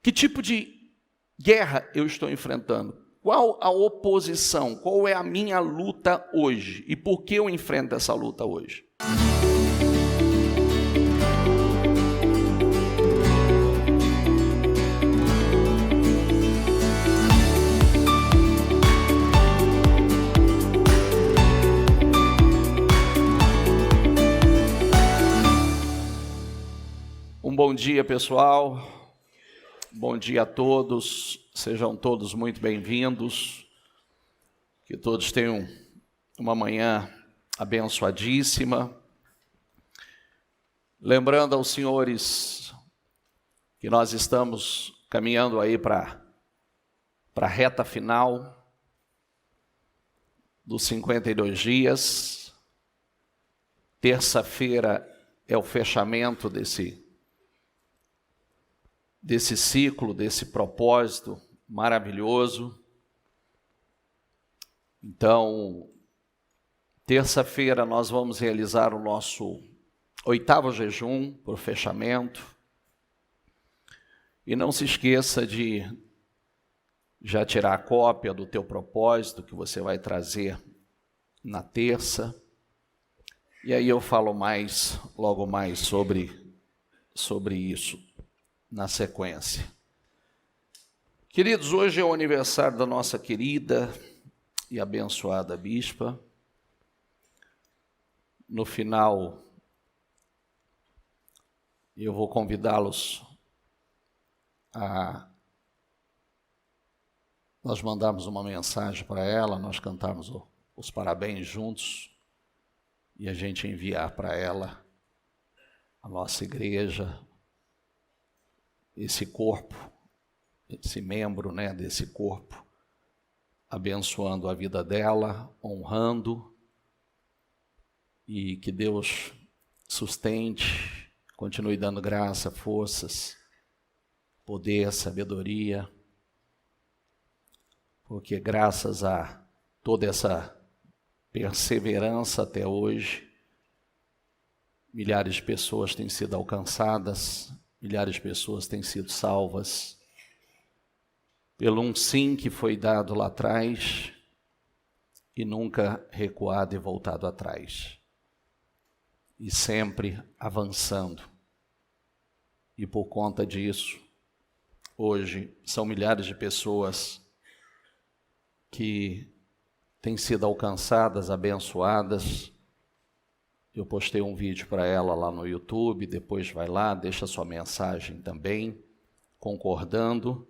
Que tipo de guerra eu estou enfrentando? Qual a oposição? Qual é a minha luta hoje? E por que eu enfrento essa luta hoje? Um bom dia, pessoal. Bom dia a todos. Sejam todos muito bem-vindos. Que todos tenham uma manhã abençoadíssima. Lembrando aos senhores que nós estamos caminhando aí para a reta final dos 52 dias. Terça-feira é o fechamento desse ciclo, desse propósito maravilhoso. Então, terça-feira nós vamos realizar o nosso 8º jejum por fechamento. E não se esqueça de já tirar a cópia do teu propósito que você vai trazer na terça. E aí eu falo logo mais sobre isso na sequência. Queridos, hoje é o aniversário da nossa querida e abençoada bispa. No final, eu vou convidá-los a nós mandarmos uma mensagem para ela, nós cantarmos os parabéns juntos e a gente enviar para ela, a nossa igreja, esse corpo, esse membro, desse corpo, abençoando a vida dela, honrando, e que Deus sustente, continue dando graça, forças, poder, sabedoria, porque graças a toda essa perseverança até hoje, milhares de pessoas têm sido alcançadas, milhares de pessoas têm sido salvas pelo um sim que foi dado lá atrás e nunca recuado e voltado atrás. E sempre avançando. E por conta disso, hoje são milhares de pessoas que têm sido alcançadas, abençoadas. Eu postei um vídeo para ela lá no YouTube, depois vai lá, deixa sua mensagem também, concordando,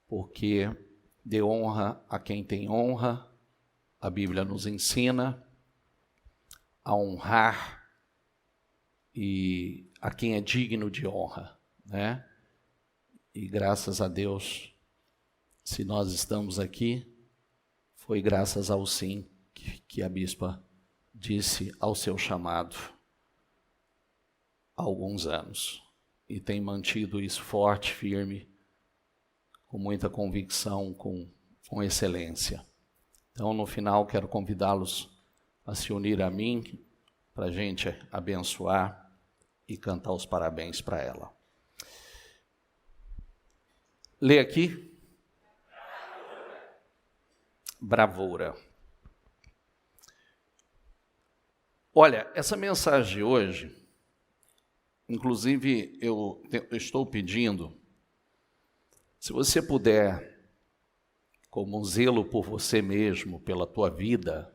porque dê honra a quem tem honra. A Bíblia nos ensina a honrar e a quem é digno de honra, E graças a Deus, se nós estamos aqui, foi graças ao sim que a bispa disse ao seu chamado há alguns anos e tem mantido isso forte, firme, com muita convicção, com excelência. Então, no final, quero convidá-los a se unir a mim para a gente abençoar e cantar os parabéns para ela. Lê aqui. Bravura. Olha, essa mensagem de hoje, inclusive eu estou pedindo, se você puder, como um zelo por você mesmo, pela tua vida,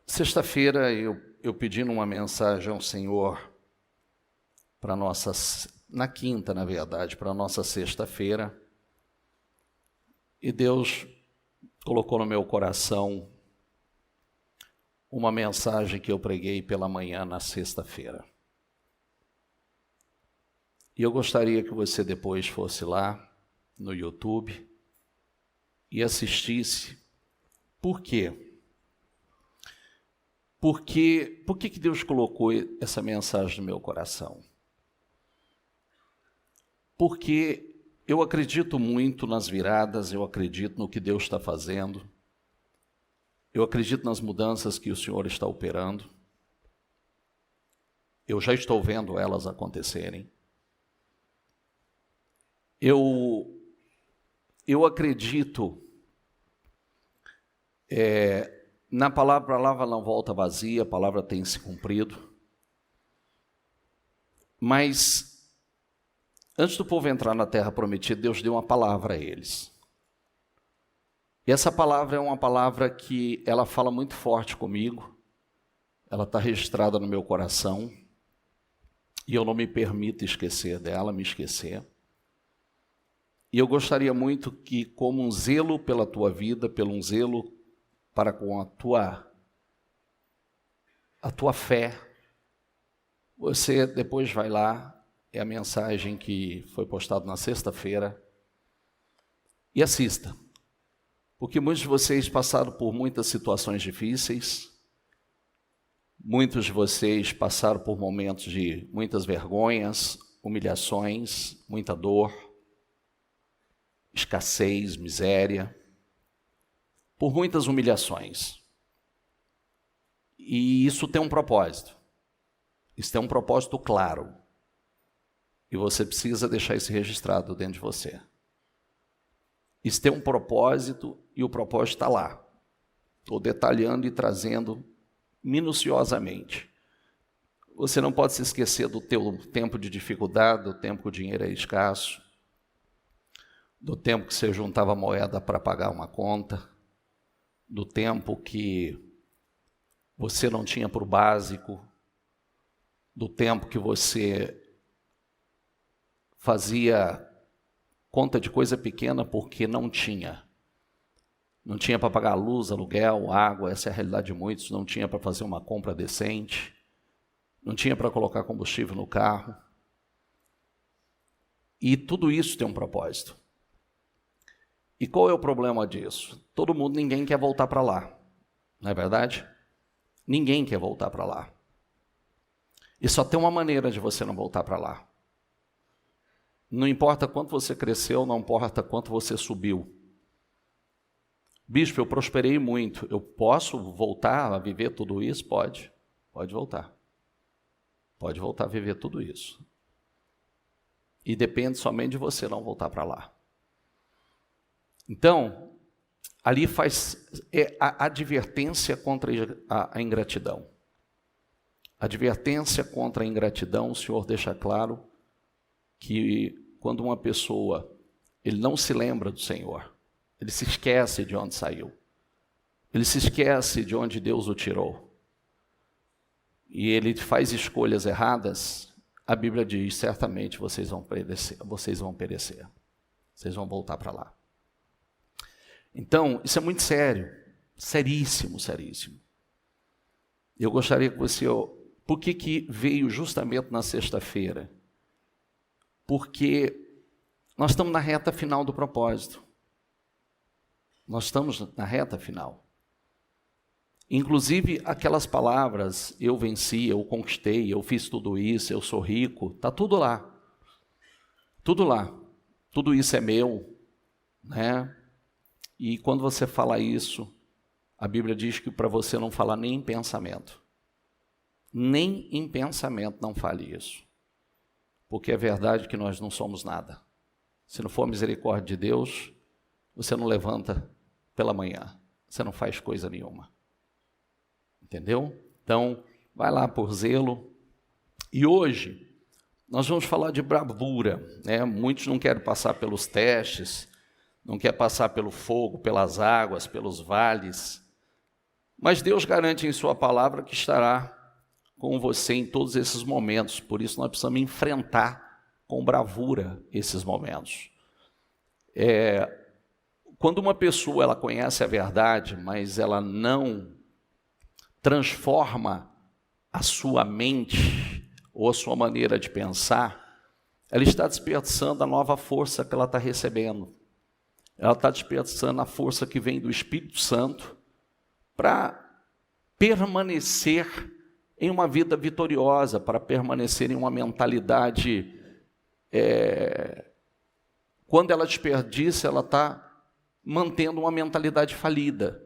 sexta-feira eu pedindo uma mensagem ao Senhor para na quinta, na verdade, para a nossa sexta-feira, e Deus colocou no meu coração uma mensagem que eu preguei pela manhã na sexta-feira. E eu gostaria que você depois fosse lá no YouTube e assistisse. Por quê? Por que Deus colocou essa mensagem no meu coração? Porque eu acredito muito nas viradas, eu acredito no que Deus está fazendo, eu acredito nas mudanças que o Senhor está operando. Eu já estou vendo elas acontecerem. Eu acredito na palavra, a palavra não volta vazia, a palavra tem se cumprido. Mas, antes do povo entrar na terra prometida, Deus deu uma palavra a eles. E essa palavra é uma palavra que ela fala muito forte comigo. Ela está registrada no meu coração. E eu não me permito esquecer dela, me esquecer. E eu gostaria muito que, como um zelo pela tua vida, pelo um zelo para com a tua fé, você depois vai lá, é a mensagem que foi postada na sexta-feira, e assista. Porque muitos de vocês passaram por muitas situações difíceis, muitos de vocês passaram por momentos de muitas vergonhas, humilhações, muita dor, escassez, miséria, por muitas humilhações. E isso tem um propósito. Isso tem um propósito claro. E você precisa deixar isso registrado dentro de você. Isso tem um propósito e o propósito está lá. Estou detalhando e trazendo minuciosamente. Você não pode se esquecer do teu tempo de dificuldade, do tempo que o dinheiro é escasso, do tempo que você juntava moeda para pagar uma conta, do tempo que você não tinha para o básico, do tempo que você fazia conta de coisa pequena porque não tinha. Não tinha para pagar luz, aluguel, água, essa é a realidade de muitos, não tinha para fazer uma compra decente, não tinha para colocar combustível no carro. E tudo isso tem um propósito. E qual é o problema disso? Ninguém quer voltar para lá, não é verdade? Ninguém quer voltar para lá. E só tem uma maneira de você não voltar para lá. Não importa quanto você cresceu, não importa quanto você subiu. Bispo, eu prosperei muito, eu posso voltar a viver tudo isso? Pode voltar. Pode voltar a viver tudo isso. E depende somente de você não voltar para lá. Então, ali é a advertência contra a ingratidão. Advertência contra a ingratidão, o Senhor deixa claro que quando uma pessoa, ele não se lembra do Senhor, ele se esquece de onde saiu, ele se esquece de onde Deus o tirou, e ele faz escolhas erradas, a Bíblia diz, certamente vocês vão perecer, vocês vão voltar para lá. Então, isso é muito sério, seríssimo, seríssimo. Eu gostaria que você... Por que veio justamente na sexta-feira? Porque nós estamos na reta final do propósito. Nós estamos na reta final. Inclusive, aquelas palavras, eu venci, eu conquistei, eu fiz tudo isso, eu sou rico, está tudo lá. Tudo lá. Tudo isso é meu, né? E quando você fala isso, a Bíblia diz que para você não falar nem em pensamento. Nem em pensamento não fale isso. Porque é verdade que nós não somos nada. Se não for misericórdia de Deus, você não levanta pela manhã. Você não faz coisa nenhuma. Entendeu? Então, vai lá por zelo. E hoje, nós vamos falar de bravura, né? Muitos não querem passar pelos testes, não querem passar pelo fogo, pelas águas, pelos vales. Mas Deus garante em sua palavra que estará com você em todos esses momentos. Por isso nós precisamos enfrentar com bravura esses momentos. Quando uma pessoa ela conhece a verdade, mas ela não transforma a sua mente ou a sua maneira de pensar, ela está desperdiçando a nova força que ela está recebendo. Ela está desperdiçando a força que vem do Espírito Santo para permanecer em uma vida vitoriosa, para permanecer em uma mentalidade... Quando ela desperdiça, ela está mantendo uma mentalidade falida.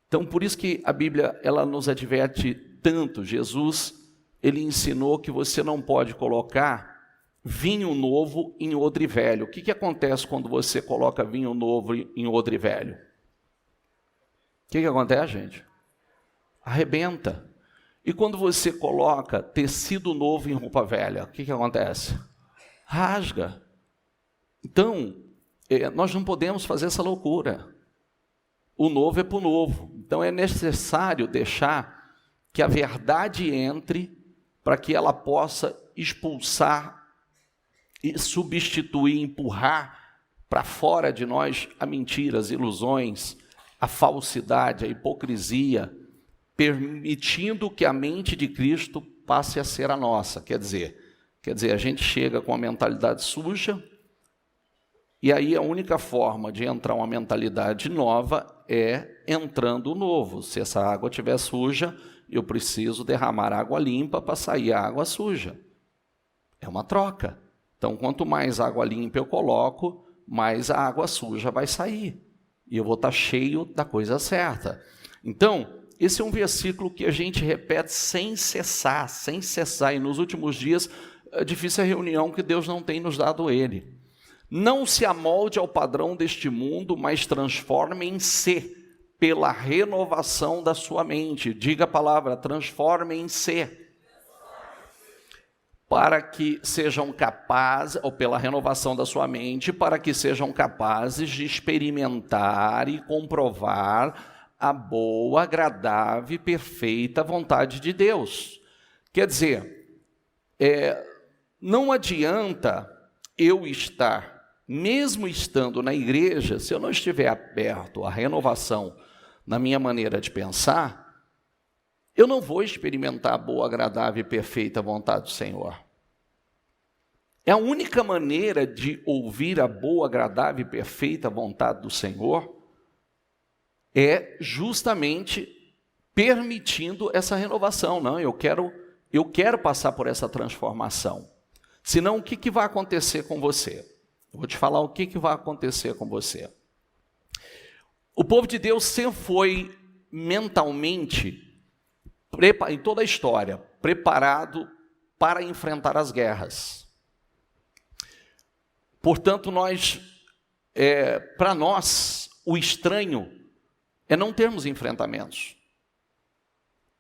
Então, por isso que a Bíblia ela nos adverte tanto. Jesus, ele ensinou que você não pode colocar vinho novo em odre velho. O que acontece quando você coloca vinho novo em odre velho? O que acontece, gente? Arrebenta. E quando você coloca tecido novo em roupa velha, o que acontece? Rasga. Então, nós não podemos fazer essa loucura. O novo é para o novo. Então é necessário deixar que a verdade entre para que ela possa expulsar e substituir, empurrar para fora de nós a mentira, as ilusões, a falsidade, a hipocrisia, permitindo que a mente de Cristo passe a ser a nossa. Quer dizer, a gente chega com a mentalidade suja, e aí a única forma de entrar uma mentalidade nova é entrando o novo. Se essa água estiver suja, eu preciso derramar água limpa para sair a água suja. É uma troca. Então, quanto mais água limpa eu coloco, mais a água suja vai sair. E eu vou estar cheio da coisa certa. Então, esse é um versículo que a gente repete sem cessar. E nos últimos dias, é difícil a reunião que Deus não tem nos dado ele. Não se amolde ao padrão deste mundo, mas transformem-se pela renovação da sua mente. Diga a palavra, transformem-se. Para que sejam capazes, ou pela renovação da sua mente, para que sejam capazes de experimentar e comprovar a boa, agradável e perfeita vontade de Deus. Quer dizer, não adianta eu estar, mesmo estando na igreja, se eu não estiver aberto à renovação na minha maneira de pensar, eu não vou experimentar a boa, agradável e perfeita vontade do Senhor. É a única maneira de ouvir a boa, agradável e perfeita vontade do Senhor é justamente permitindo essa renovação. Não, eu quero passar por essa transformação. Senão, o que vai acontecer com você? Eu vou te falar o que vai acontecer com você. O povo de Deus sempre foi mentalmente, em toda a história, preparado para enfrentar as guerras. Portanto, para nós, o estranho é não termos enfrentamentos.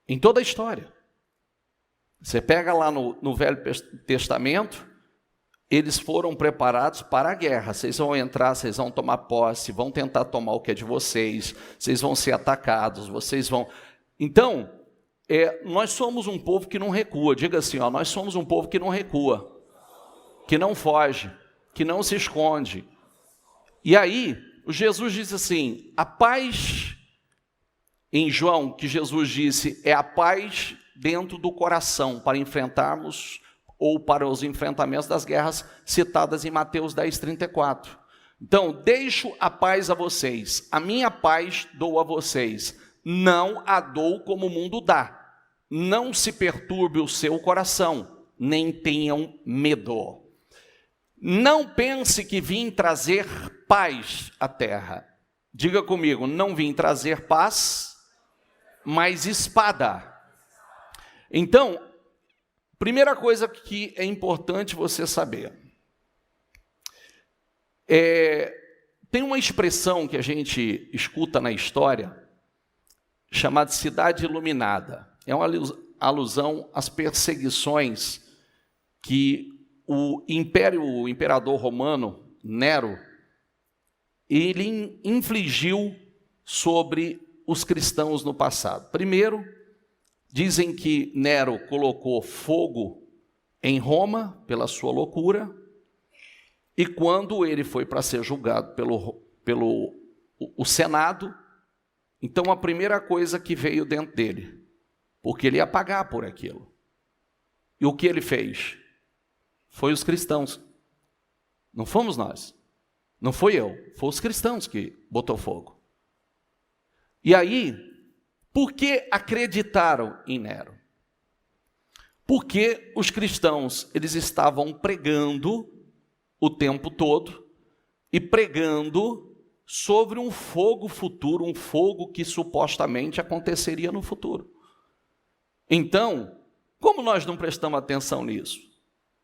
Em toda a história. Você pega lá no Velho Testamento, eles foram preparados para a guerra. Vocês vão entrar, vocês vão tomar posse, vão tentar tomar o que é de vocês, vocês vão ser atacados, vocês vão... Então, nós somos um povo que não recua. Diga assim, nós somos um povo que não recua, que não foge, que não se esconde. E aí, Jesus disse assim, a paz, em João, que Jesus disse, é a paz dentro do coração, para enfrentarmos, ou para os enfrentamentos das guerras citadas em Mateus 10:34. Então, deixo a paz a vocês, a minha paz dou a vocês, não a dou como o mundo dá. Não se perturbe o seu coração, nem tenham medo. Não pense que vim trazer paz à terra. Diga comigo, não vim trazer paz, mas espada. Então, primeira coisa que é importante você saber. Tem uma expressão que a gente escuta na história, chamada cidade iluminada. É uma alusão às perseguições que o imperador romano, Nero, ele infligiu sobre os cristãos no passado. Primeiro, dizem que Nero colocou fogo em Roma pela sua loucura, e quando ele foi para ser julgado pelo Senado, então a primeira coisa que veio dentro dele, porque ele ia pagar por aquilo. E o que ele fez? Foi os cristãos. Não fomos nós. Não foi eu. Foi os cristãos que botou fogo. E aí, por que acreditaram em Nero? Porque os cristãos, eles estavam pregando o tempo todo e pregando sobre um fogo futuro, um fogo que supostamente aconteceria no futuro. Então, Como nós não prestamos atenção nisso?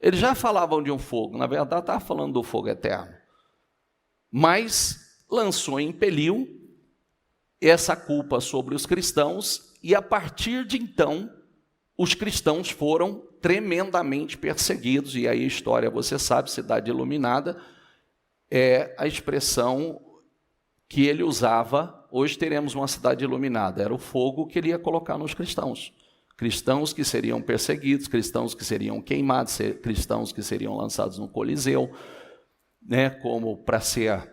Eles já falavam de um fogo, na verdade estava falando do fogo eterno. Mas lançou, impeliu essa culpa sobre os cristãos, e a partir de então, os cristãos foram tremendamente perseguidos, e aí a história, você sabe, Cidade Iluminada, é a expressão que ele usava. Hoje teremos uma cidade iluminada, era o fogo que ele ia colocar nos cristãos. Cristãos que seriam perseguidos, cristãos que seriam queimados, cristãos que seriam lançados no Coliseu, né, como para ser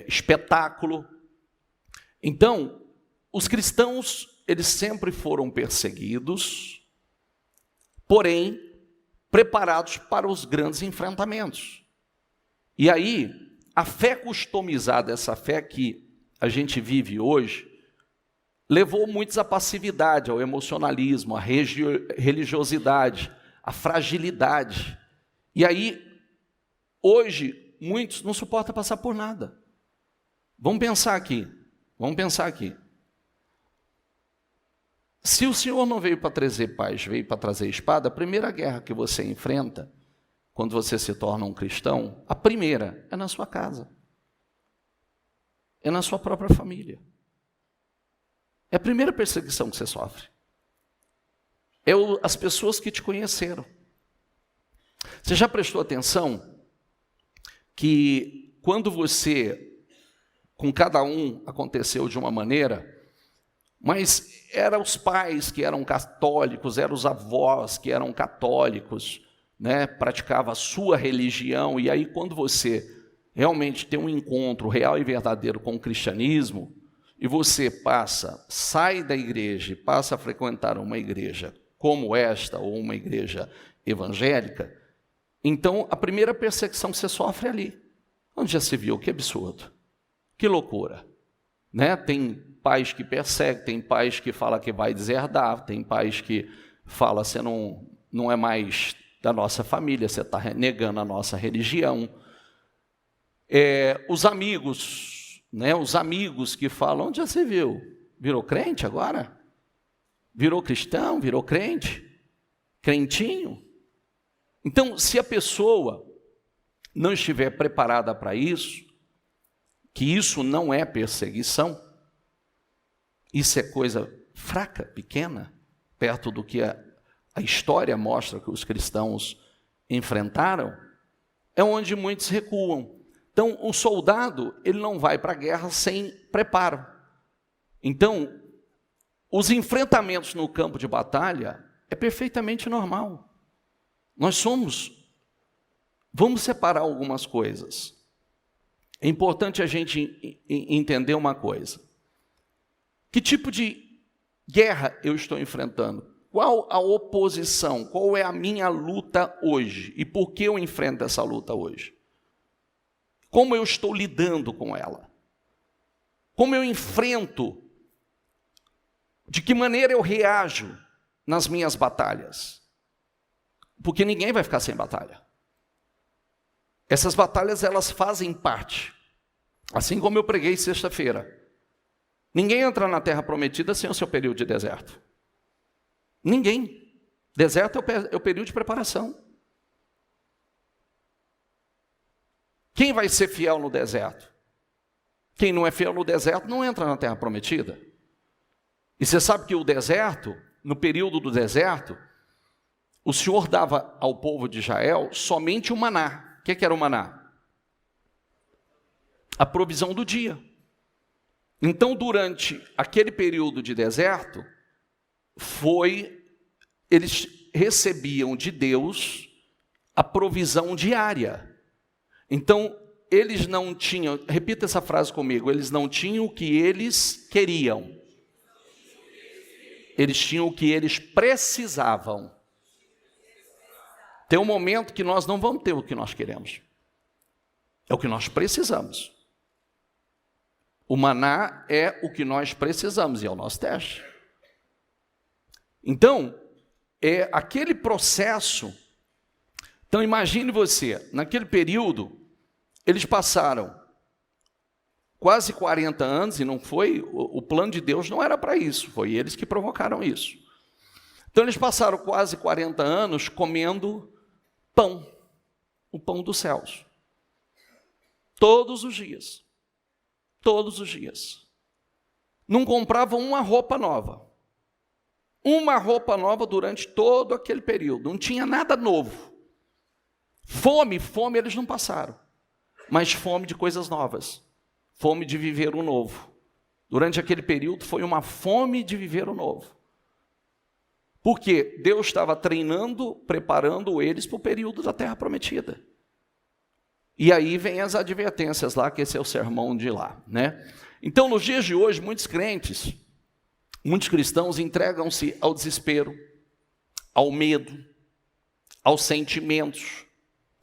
espetáculo. Então, os cristãos, eles sempre foram perseguidos, porém, preparados para os grandes enfrentamentos. E aí, a fé customizada, essa fé que a gente vive hoje, levou muitos à passividade, ao emocionalismo, à religiosidade, à fragilidade. E aí, hoje, muitos não suportam passar por nada. Vamos pensar aqui. Se o Senhor não veio para trazer paz, veio para trazer espada, a primeira guerra que você enfrenta, quando você se torna um cristão, a primeira é na sua casa. É na sua própria família. É a primeira perseguição que você sofre. É as pessoas que te conheceram. Você já prestou atenção que quando você, com cada um, aconteceu de uma maneira, mas eram os pais que eram católicos, eram os avós que eram católicos, né, praticava a sua religião, e aí quando você realmente tem um encontro real e verdadeiro com o cristianismo, e você sai da igreja e passa a frequentar uma igreja como esta, ou uma igreja evangélica, então a primeira perseguição que você sofre é ali. Onde já se viu? Que absurdo, que loucura, né? Tem pais que perseguem, tem pais que falam que vai deserdar, tem pais que falam que você não é mais da nossa família, você está negando a nossa religião. Os amigos, né? Os amigos que falam, onde já se viu? Virou crente agora? Virou cristão? Virou crente? Crentinho? Então, se a pessoa não estiver preparada para isso, que isso não é perseguição, isso é coisa fraca, pequena, perto do que a história mostra que os cristãos enfrentaram, é onde muitos recuam. Então, um soldado, ele não vai para a guerra sem preparo. Então, os enfrentamentos no campo de batalha é perfeitamente normal. Vamos separar algumas coisas. É importante a gente entender uma coisa. Que tipo de guerra eu estou enfrentando? Qual a oposição? Qual é a minha luta hoje? E por que eu enfrento essa luta hoje? Como eu estou lidando com ela? Como eu enfrento? De que maneira eu reajo nas minhas batalhas? Porque ninguém vai ficar sem batalha. Essas batalhas, elas fazem parte. Assim como eu preguei sexta-feira. Ninguém entra na terra prometida sem o seu período de deserto. Ninguém. Deserto é o período de preparação. Quem vai ser fiel no deserto? Quem não é fiel no deserto não entra na terra prometida. E você sabe que o deserto, no período do deserto, o Senhor dava ao povo de Israel somente o maná. O que era o maná? A provisão do dia. Então, durante aquele período de deserto, eles recebiam de Deus a provisão diária. Então, eles não tinham, repita essa frase comigo, eles não tinham o que eles queriam. Eles tinham o que eles precisavam. Tem um momento que nós não vamos ter o que nós queremos. É o que nós precisamos. O maná é o que nós precisamos e é o nosso teste. Então, é aquele processo. Então, imagine você, naquele período, eles passaram quase 40 anos, e não foi, o plano de Deus não era para isso, foi eles que provocaram isso. Então eles passaram quase 40 anos comendo pão, o pão dos céus. Todos os dias. Todos os dias. Não compravam uma roupa nova. Uma roupa nova durante todo aquele período. Não tinha nada novo. Fome eles não passaram. Mas fome de coisas novas. Fome de viver o novo. Durante aquele período foi uma fome de viver o novo. Porque Deus estava treinando, preparando eles para o período da Terra Prometida. E aí vem as advertências lá, que esse é o sermão de lá, né? Então, nos dias de hoje, muitos crentes, muitos cristãos entregam-se ao desespero, ao medo, aos sentimentos,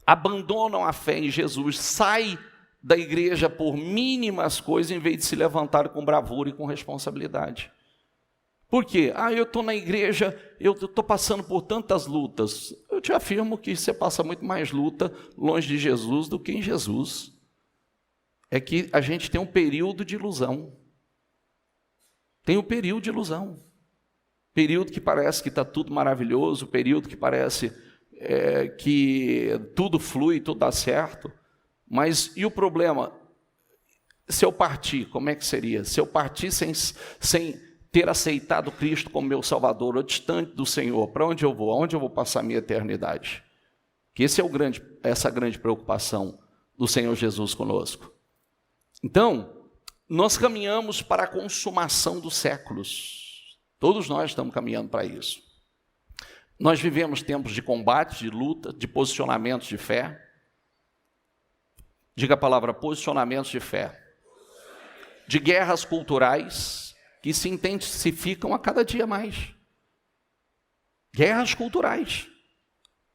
abandonam a fé em Jesus, saem da igreja por mínimas coisas, em vez de se levantar com bravura e com responsabilidade. Por quê? Eu estou na igreja, eu estou passando por tantas lutas. Eu te afirmo que você passa muito mais luta longe de Jesus do que em Jesus. É que a gente tem um período de ilusão. Tem um período de ilusão. Período que parece que está tudo maravilhoso, período que parece que tudo flui, tudo dá certo. Mas e o problema? Se eu partir, como é que seria? Se eu partir sem ter aceitado Cristo como meu Salvador, ou distante do Senhor, para onde eu vou? Aonde eu vou passar minha eternidade? Que essa grande preocupação do Senhor Jesus conosco. Então, nós caminhamos para a consumação dos séculos. Todos nós estamos caminhando para isso. Nós vivemos tempos de combate, de luta, de posicionamentos de fé. Diga a palavra posicionamentos de fé. De guerras culturais que se intensificam a cada dia mais. Guerras culturais.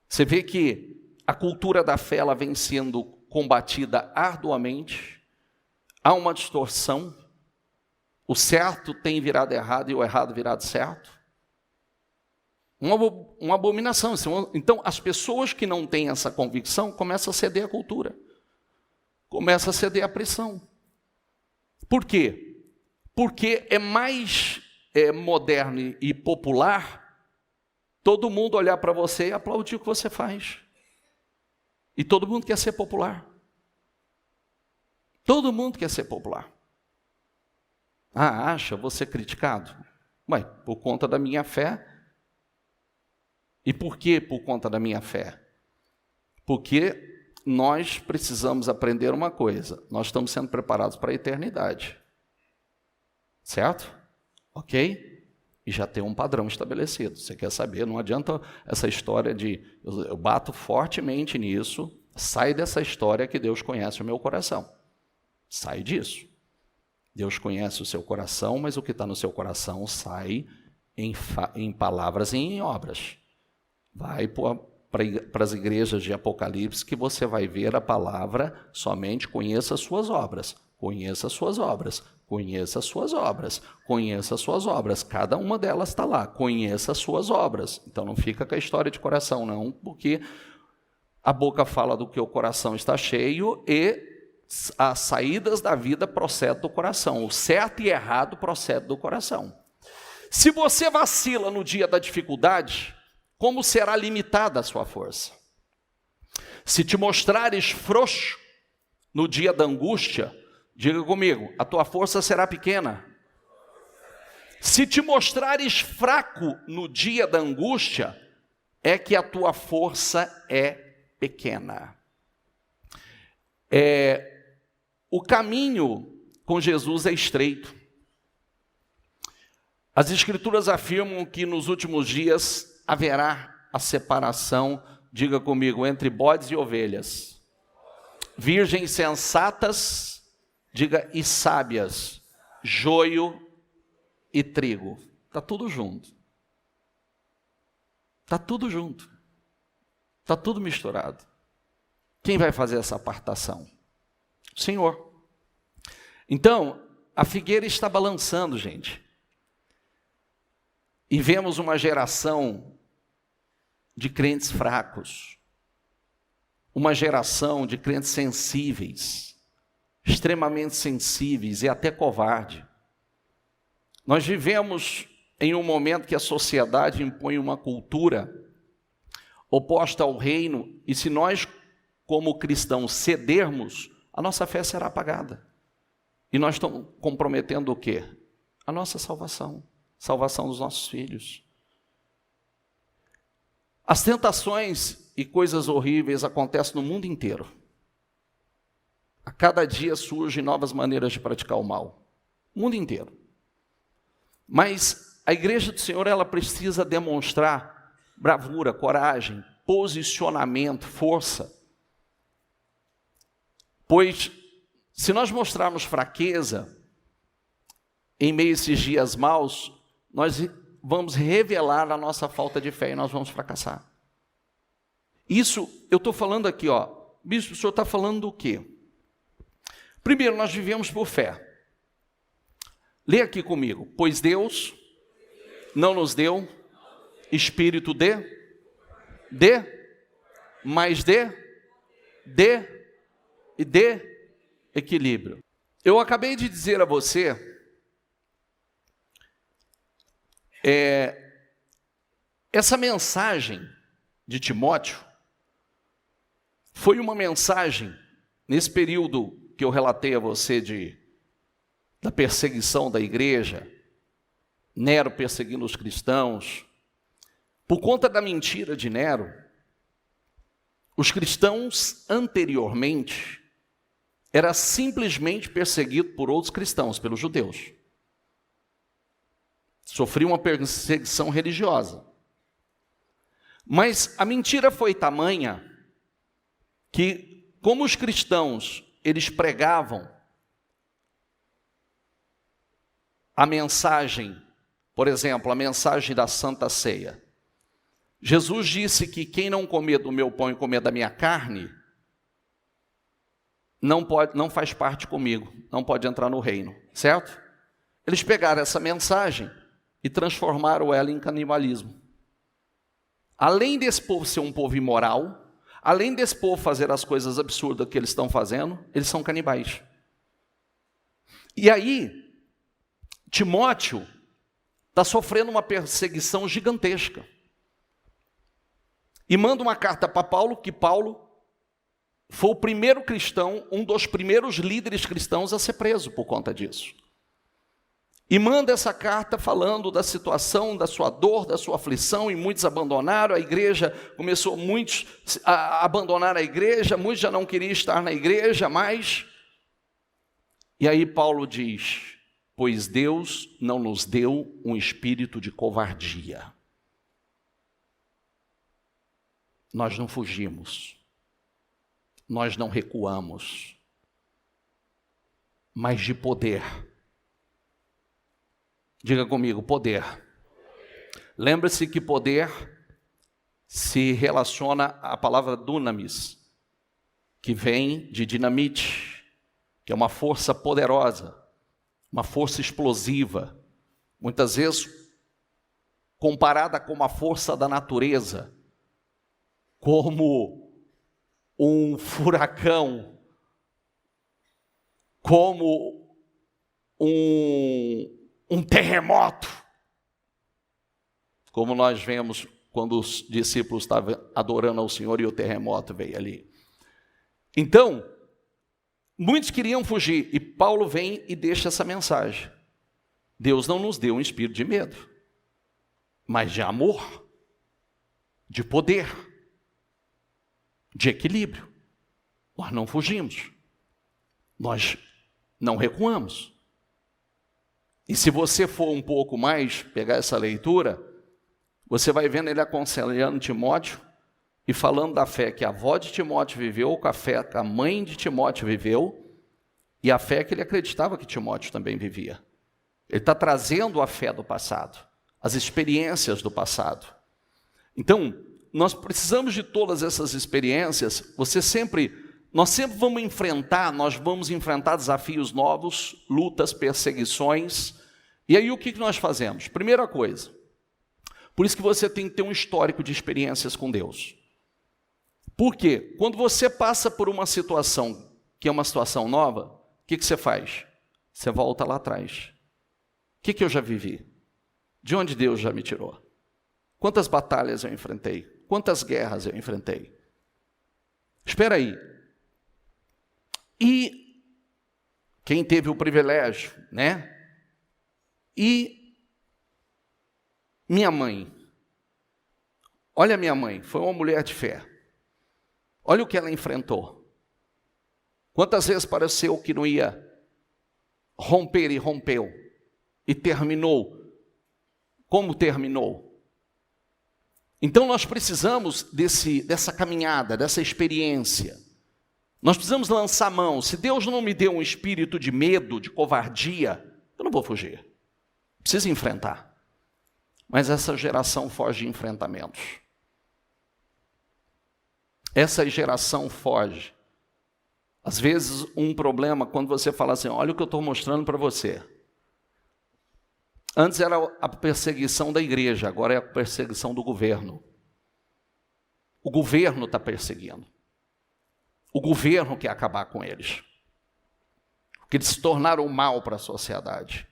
Você vê que a cultura da fé ela vem sendo combatida arduamente. Há uma distorção. O certo tem virado errado e o errado virado certo. Uma abominação. Então, as pessoas que não têm essa convicção começam a ceder à cultura. Começam a ceder à pressão. Por quê? Porque é mais moderno e popular todo mundo olhar para você e aplaudir o que você faz. E todo mundo quer ser popular. Todo mundo quer ser popular. Acha você criticado? Ué, por conta da minha fé. E por que por conta da minha fé? Porque nós precisamos aprender uma coisa. Nós estamos sendo preparados para a eternidade. Certo? Ok? E já tem um padrão estabelecido. Você quer saber? Não adianta essa história de... Eu bato fortemente nisso. Sai dessa história que Deus conhece o meu coração. Sai disso. Deus conhece o seu coração, mas o que está no seu coração sai em palavras e em obras. Vai para as igrejas de Apocalipse que você vai ver a palavra somente conheça as suas obras. Conheça as suas obras. Conheça as suas obras. Conheça as suas obras. Cada uma delas está lá. Conheça as suas obras. Então não fica com a história de coração, não, porque a boca fala do que o coração está cheio e as saídas da vida procedem do coração. O certo e errado procede do coração. Se você vacila no dia da dificuldade, como será limitada a sua força? Se te mostrares frouxo no dia da angústia, diga comigo, a tua força será pequena. Se te mostrares fraco no dia da angústia, é que a tua força é pequena. O caminho com Jesus é estreito. As Escrituras afirmam que nos últimos dias haverá a separação, diga comigo, entre bodes e ovelhas. Virgens sensatas, diga, e sábias, joio e trigo. Está tudo junto. Está tudo junto. Está tudo misturado. Quem vai fazer essa apartação? O Senhor. Então, a figueira está balançando, gente. E vemos uma geração de crentes fracos. Uma geração de crentes sensíveis. Extremamente sensíveis e até covarde. Nós vivemos em um momento que a sociedade impõe uma cultura oposta ao reino, e se nós, como cristãos, cedermos, a nossa fé será apagada. E nós estamos comprometendo o quê? A nossa salvação, salvação dos nossos filhos. As tentações e coisas horríveis acontecem no mundo inteiro. A cada dia surgem novas maneiras de praticar o mal. O mundo inteiro. Mas a igreja do Senhor, ela precisa demonstrar bravura, coragem, posicionamento, força. Pois, se nós mostrarmos fraqueza em meio a esses dias maus, nós vamos revelar a nossa falta de fé e nós vamos fracassar. Isso, eu estou falando aqui, bispo, o senhor está falando do quê? Primeiro, nós vivemos por fé. Lê aqui comigo. Pois Deus não nos deu espírito mas de equilíbrio. Eu acabei de dizer a você essa mensagem de Timóteo foi uma mensagem nesse período que eu relatei a você da perseguição da igreja, Nero perseguindo os cristãos. Por conta da mentira de Nero, os cristãos anteriormente eram simplesmente perseguidos por outros cristãos, pelos judeus. Sofriam uma perseguição religiosa. Mas a mentira foi tamanha que, como os cristãos, eles pregavam a mensagem, por exemplo, a mensagem da Santa Ceia. Jesus disse que quem não comer do meu pão e comer da minha carne, não faz parte comigo, não pode entrar no reino, certo? Eles pegaram essa mensagem e transformaram ela em canibalismo. Além desse povo ser um povo imoral, além desse povo fazer as coisas absurdas que eles estão fazendo, eles são canibais. E aí, Timóteo está sofrendo uma perseguição gigantesca. E manda uma carta para Paulo, que Paulo foi o primeiro cristão, um dos primeiros líderes cristãos a ser preso por conta disso. E manda essa carta falando da situação, da sua dor, da sua aflição, e muitos abandonaram a igreja, começou muitos a abandonar a igreja, muitos já não queriam estar na igreja mais. E aí Paulo diz: pois Deus não nos deu um espírito de covardia. Nós não fugimos, nós não recuamos, mas de poder. Diga comigo, poder. Lembre-se que poder se relaciona à palavra dunamis, que vem de dinamite, que é uma força poderosa, uma força explosiva, muitas vezes comparada com uma força da natureza, como um furacão, como um terremoto, como nós vemos quando os discípulos estavam adorando ao Senhor e o terremoto veio ali. Então, muitos queriam fugir, e Paulo vem e deixa essa mensagem. Deus não nos deu um espírito de medo, mas de amor, de poder, de equilíbrio. Nós não fugimos, nós não recuamos. E se você for um pouco mais, pegar essa leitura, você vai vendo ele aconselhando Timóteo e falando da fé que a avó de Timóteo viveu, com a fé que a mãe de Timóteo viveu, e a fé que ele acreditava que Timóteo também vivia. Ele está trazendo a fé do passado, as experiências do passado. Então, nós precisamos de todas essas experiências. Nós sempre vamos enfrentar desafios novos, lutas, perseguições. E aí o que nós fazemos? Primeira coisa, por isso que você tem que ter um histórico de experiências com Deus. Por quê? Quando você passa por uma situação que é uma situação nova, o que você faz? Você volta lá atrás. O que eu já vivi? de onde Deus já me tirou. Quantas batalhas eu enfrentei, quantas guerras eu enfrentei. Espera aí. E quem teve o privilégio, né? E minha mãe. Olha a minha mãe, foi uma mulher de fé. Olha o que ela enfrentou. Quantas vezes pareceu que não ia romper e rompeu. E terminou como terminou. Então nós precisamos dessa caminhada, dessa experiência. Nós precisamos lançar mão. Se Deus não me deu um espírito de medo, de covardia, eu não vou fugir. Preciso enfrentar. Mas essa geração foge de enfrentamentos. Essa geração foge. Às vezes um problema, quando você fala assim, olha o que eu estou mostrando para você. Antes era a perseguição da igreja, agora é a perseguição do governo. O governo está perseguindo. O governo quer acabar com eles. Porque eles se tornaram mal para a sociedade.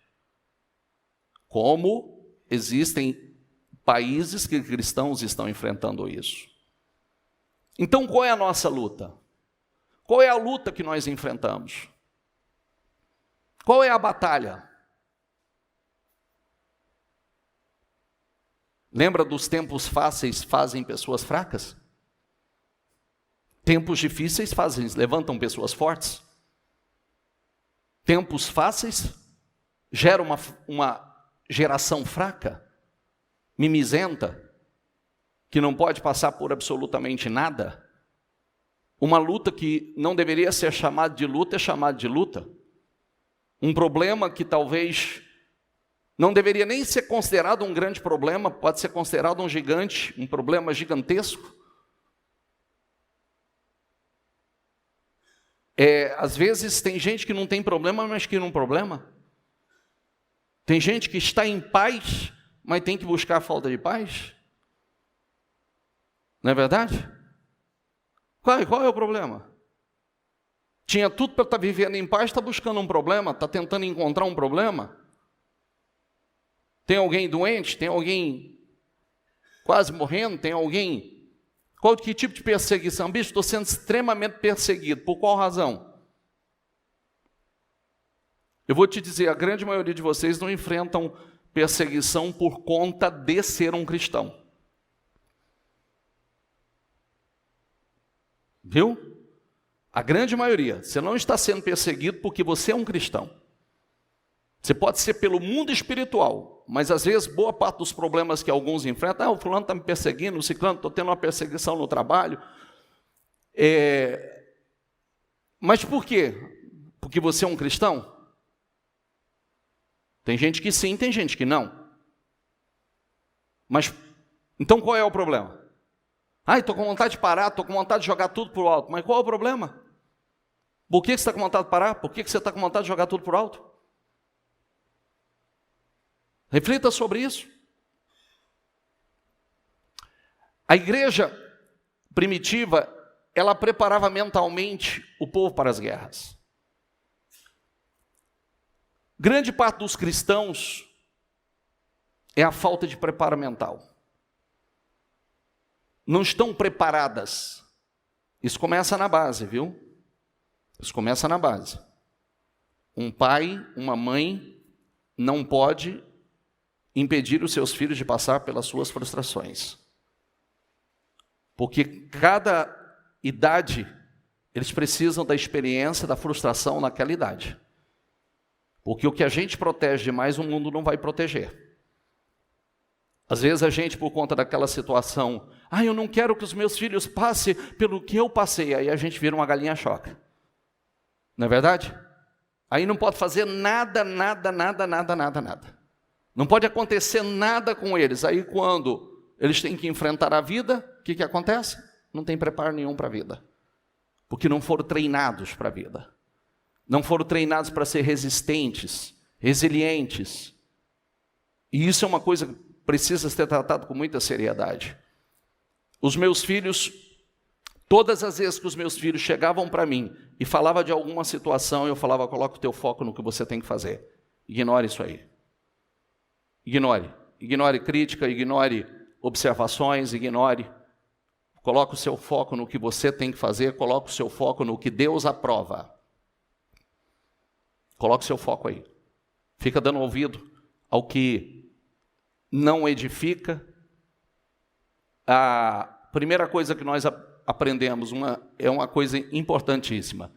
Como existem países que cristãos estão enfrentando isso. Então qual é a nossa luta? Qual é a luta que nós enfrentamos? Qual é a batalha? Lembra dos tempos fáceis fazem pessoas fracas? Tempos difíceis levantam pessoas fortes. Tempos fáceis geram uma geração fraca, mimizenta, que não pode passar por absolutamente nada. Uma luta que não deveria ser chamada de luta, é chamada de luta. Um problema que talvez não deveria nem ser considerado um grande problema, pode ser considerado um gigante, um problema gigantesco. Às vezes tem gente que não tem problema, mas que não problema. Tem gente que está em paz, mas tem que buscar a falta de paz. Não é verdade? Qual é o problema? Tinha tudo para estar vivendo em paz, está buscando um problema, está tentando encontrar um problema. Tem alguém doente? Tem alguém quase morrendo? Tem alguém... Que tipo de perseguição? Bicho, estou sendo extremamente perseguido. Por qual razão? Eu vou te dizer, a grande maioria de vocês não enfrentam perseguição por conta de ser um cristão. Viu? A grande maioria. Você não está sendo perseguido porque você é um cristão. Você pode ser pelo mundo espiritual, mas às vezes boa parte dos problemas que alguns enfrentam, o fulano está me perseguindo, o ciclano, estou tendo uma perseguição no trabalho. Mas por quê? Porque você é um cristão? Tem gente que sim, tem gente que não. Mas, então qual é o problema? Estou com vontade de parar, estou com vontade de jogar tudo para o alto. Mas qual é o problema? Por que você está com vontade de parar? Por que você está com vontade de jogar tudo para o alto? Reflita sobre isso. A igreja primitiva, ela preparava mentalmente o povo para as guerras. Grande parte dos cristãos é a falta de preparo mental. Não estão preparadas. Isso começa na base, viu? Isso começa na base. Um pai, uma mãe não pode impedir os seus filhos de passar pelas suas frustrações. Porque cada idade, eles precisam da experiência, da frustração naquela idade. Porque o que a gente protege demais, o mundo não vai proteger. Às vezes a gente, por conta daquela situação, eu não quero que os meus filhos passem pelo que eu passei, aí a gente vira uma galinha choca. Não é verdade? Aí não pode fazer nada. Não pode acontecer nada com eles. Aí quando eles têm que enfrentar a vida, o que acontece? Não tem preparo nenhum para a vida. Porque não foram treinados para a vida. Não foram treinados para ser resistentes, resilientes. E isso é uma coisa que precisa ser tratado com muita seriedade. Os meus filhos, todas as vezes que os meus filhos chegavam para mim e falavam de alguma situação, eu falava, coloca o teu foco no que você tem que fazer. Ignore isso aí. Ignore. Ignore crítica, ignore observações, ignore. Coloque o seu foco no que você tem que fazer, coloque o seu foco no que Deus aprova. Coloque o seu foco aí. Fica dando ouvido ao que não edifica. A primeira coisa que nós aprendemos é uma coisa importantíssima.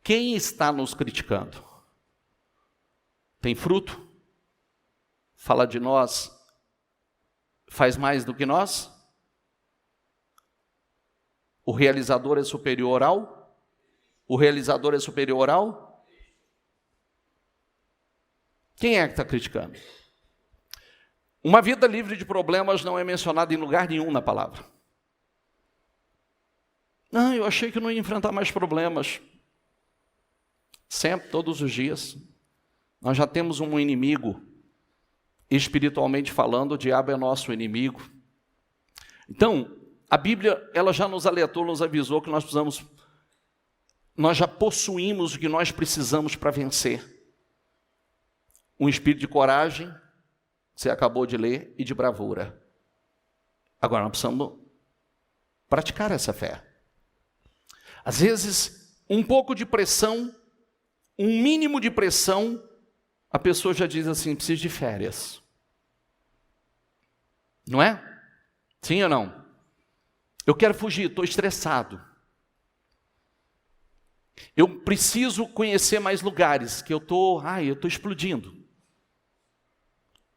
Quem está nos criticando? Tem fruto? Fala de nós? Faz mais do que nós? O realizador é superior ao? O realizador é superior ao? Quem é que está criticando? Uma vida livre de problemas não é mencionada em lugar nenhum na palavra. Não, eu achei que não ia enfrentar mais problemas. Sempre, todos os dias. Nós já temos um inimigo, espiritualmente falando, o diabo é nosso inimigo. Então, a Bíblia, ela já nos alertou, nos avisou que nós já possuímos o que nós precisamos para vencer. Um espírito de coragem, você acabou de ler, e de bravura. Agora nós precisamos praticar essa fé. Às vezes, um pouco de pressão, um mínimo de pressão, a pessoa já diz assim, preciso de férias. Não é? Sim ou não? Eu quero fugir, estou estressado. Eu preciso conhecer mais lugares, que eu estou explodindo.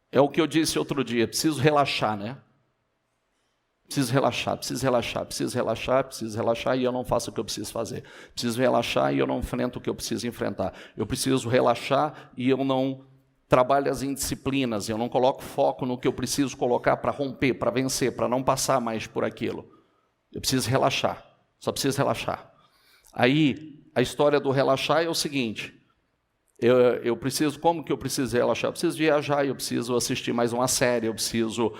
É o que eu disse outro dia, preciso relaxar, né? Preciso relaxar, e eu não faço o que eu preciso fazer. Preciso relaxar e eu não enfrento o que eu preciso enfrentar. Eu preciso relaxar e eu não trabalho as indisciplinas, eu não coloco foco no que eu preciso colocar para romper, para vencer, para não passar mais por aquilo. Eu preciso relaxar, só preciso relaxar. Aí, a história do relaxar é o seguinte, eu preciso, como que eu preciso relaxar? Eu preciso viajar, eu preciso assistir mais uma série, eu preciso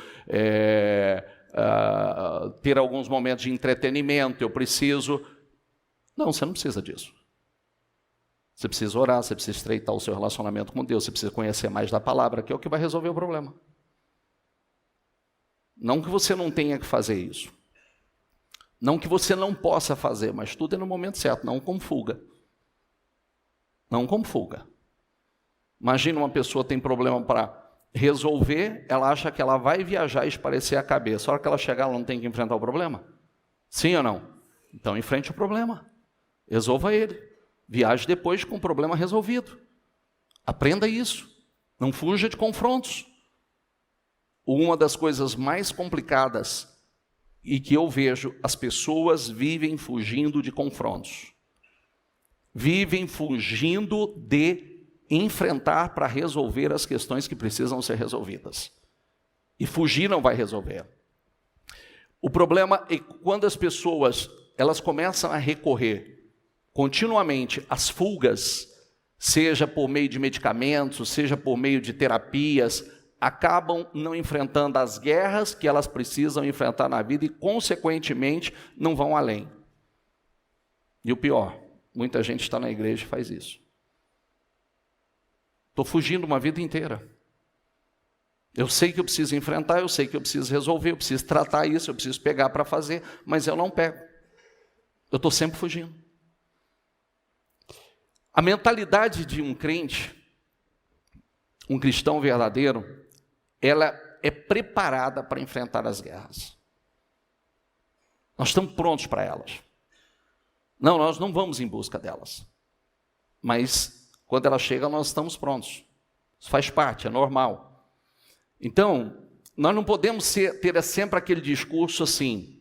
ter alguns momentos de entretenimento, eu preciso... Não, você não precisa disso. Você precisa orar, você precisa estreitar o seu relacionamento com Deus, você precisa conhecer mais da palavra, que é o que vai resolver o problema. Não que você não tenha que fazer isso. Não que você não possa fazer, mas tudo é no momento certo, não com fuga. Não com fuga. Imagina uma pessoa tem problema para resolver, ela acha que ela vai viajar e esparecer a cabeça. A hora que ela chegar, ela não tem que enfrentar o problema? Sim ou não? Então enfrente o problema. Resolva ele. Viaje depois com o problema resolvido. Aprenda isso. Não fuja de confrontos. Uma das coisas mais complicadas e que eu vejo, as pessoas vivem fugindo de confrontos. Vivem fugindo de enfrentar para resolver as questões que precisam ser resolvidas. E fugir não vai resolver. O problema é quando as pessoas elas começam a recorrer continuamente às fugas, seja por meio de medicamentos, seja por meio de terapias, acabam não enfrentando as guerras que elas precisam enfrentar na vida e, consequentemente, não vão além. E o pior, muita gente está na igreja e faz isso. Estou fugindo uma vida inteira. Eu sei que eu preciso enfrentar, eu sei que eu preciso resolver, eu preciso tratar isso, eu preciso pegar para fazer, mas eu não pego. Eu estou sempre fugindo. A mentalidade de um crente, um cristão verdadeiro, ela é preparada para enfrentar as guerras. Nós estamos prontos para elas. Não, nós não vamos em busca delas. Mas, quando ela chega, nós estamos prontos. Isso faz parte, é normal. Então, nós não podemos ter sempre aquele discurso assim,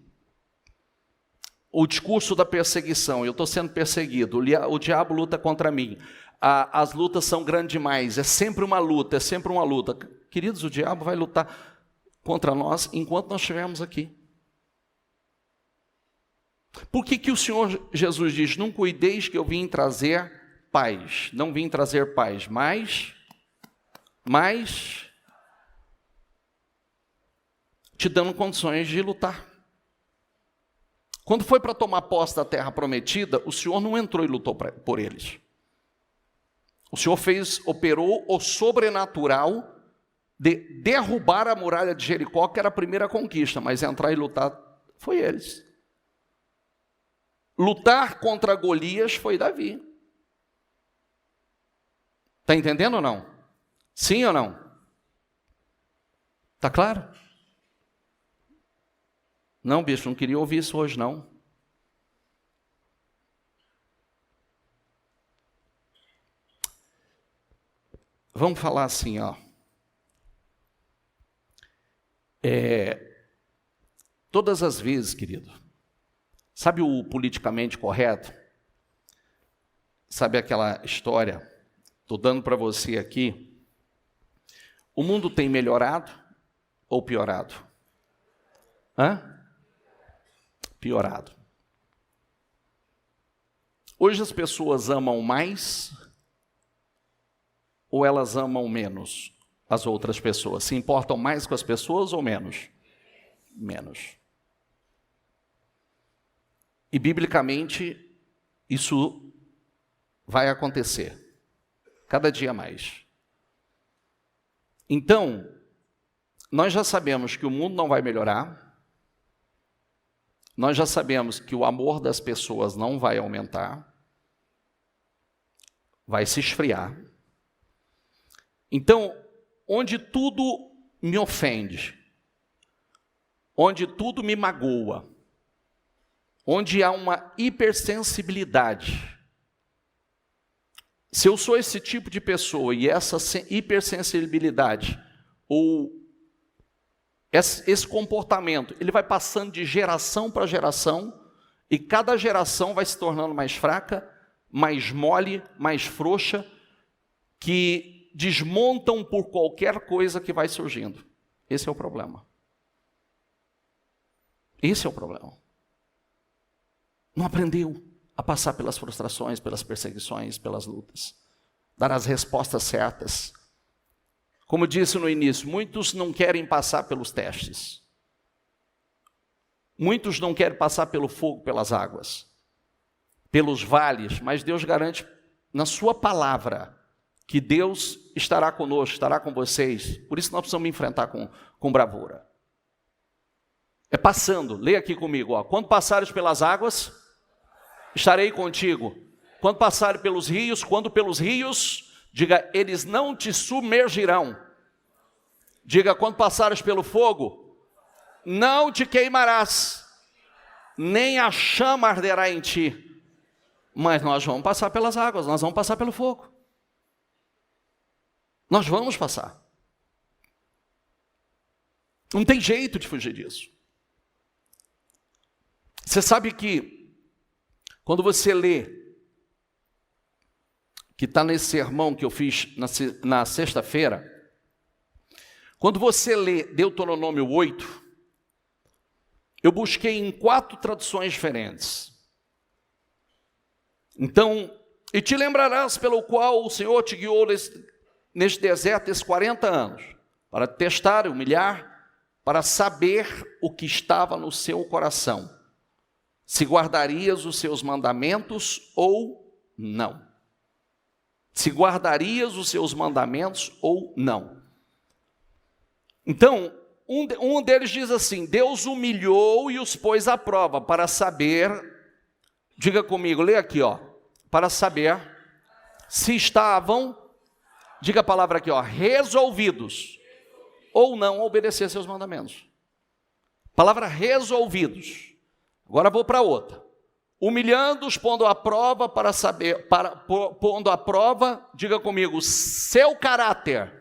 o discurso da perseguição. Eu estou sendo perseguido, o diabo luta contra mim. As lutas são grandes demais, é sempre uma luta, é sempre uma luta. Queridos, o diabo vai lutar contra nós enquanto nós estivermos aqui. Por que o Senhor Jesus diz, não cuideis que eu vim trazer paz? Não vim trazer paz, mas te dando condições de lutar. Quando foi para tomar posse da terra prometida, o Senhor não entrou e lutou por eles. O Senhor operou o sobrenatural derrubar a muralha de Jericó, que era a primeira conquista, mas entrar e lutar foi eles. Lutar contra Golias foi Davi. Está entendendo ou não? Sim ou não? Está claro? Não, bicho, não queria ouvir isso hoje, não. Vamos falar assim, ó. Todas as vezes, querido, sabe o politicamente correto? Sabe aquela história? Estou dando para você aqui. O mundo tem melhorado ou piorado? Piorado. Hoje as pessoas amam mais ou elas amam menos as outras pessoas? Se importam mais com as pessoas ou menos? Menos. E biblicamente isso vai acontecer cada dia mais. Então, nós já sabemos que o mundo não vai melhorar. Nós já sabemos que o amor das pessoas não vai aumentar. Vai se esfriar. Então, onde tudo me ofende, onde tudo me magoa, onde há uma hipersensibilidade, se eu sou esse tipo de pessoa e essa hipersensibilidade, ou esse comportamento, ele vai passando de geração para geração, e cada geração vai se tornando mais fraca, mais mole, mais frouxa, que desmontam por qualquer coisa que vai surgindo. Esse é o problema. Esse é o problema. Não aprendeu a passar pelas frustrações, pelas perseguições, pelas lutas. Dar as respostas certas. Como eu disse no início, muitos não querem passar pelos testes. Muitos não querem passar pelo fogo, pelas águas, pelos vales, mas Deus garante na sua palavra que Deus estará conosco, estará com vocês. Por isso nós precisamos enfrentar com bravura. É passando, leia aqui comigo, ó. Quando passares pelas águas, estarei contigo. Quando passares pelos rios, diga, eles não te submergirão. Diga, quando passares pelo fogo, não te queimarás, nem a chama arderá em ti. Mas nós vamos passar pelas águas, nós vamos passar pelo fogo. Nós vamos passar. Não tem jeito de fugir disso. Você sabe que, quando você lê, que está nesse sermão que eu fiz na sexta-feira, quando você lê Deuteronômio 8, eu busquei em 4 traduções diferentes. Então, e te lembrarás pelo qual o Senhor te guiou neste deserto esses 40 anos, para testar, humilhar, para saber o que estava no seu coração, se guardarias os seus mandamentos ou não. Se guardarias os seus mandamentos ou não. Então, um deles diz assim, Deus humilhou e os pôs à prova para saber, diga comigo, lê aqui, ó, para saber se estavam, diga a palavra aqui, ó, resolvidos ou não obedecer seus mandamentos. Palavra resolvidos. Agora vou para outra. Humilhando-os, pondo à prova para saber, pondo à prova, diga comigo, seu caráter,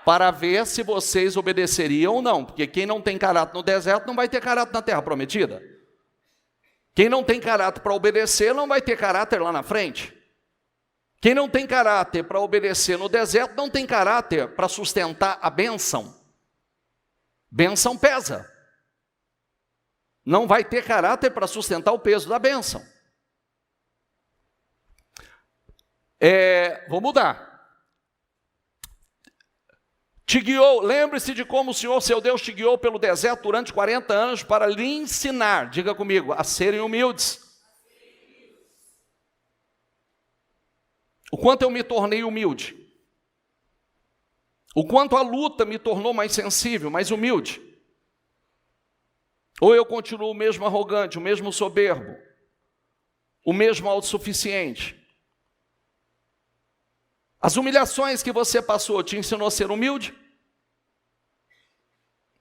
para ver se vocês obedeceriam ou não, porque quem não tem caráter no deserto não vai ter caráter na terra prometida. Quem não tem caráter para obedecer não vai ter caráter lá na frente. Quem não tem caráter para obedecer no deserto não tem caráter para sustentar a bênção. Bênção pesa. Não vai ter caráter para sustentar o peso da bênção. Vou mudar. Te guiou, lembre-se de como o Senhor, seu Deus, te guiou pelo deserto durante 40 anos para lhe ensinar, diga comigo, a serem humildes. O quanto eu me tornei humilde. O quanto a luta me tornou mais sensível, mais humilde. Ou eu continuo o mesmo arrogante, o mesmo soberbo, o mesmo autossuficiente. As humilhações que você passou te ensinou a ser humilde?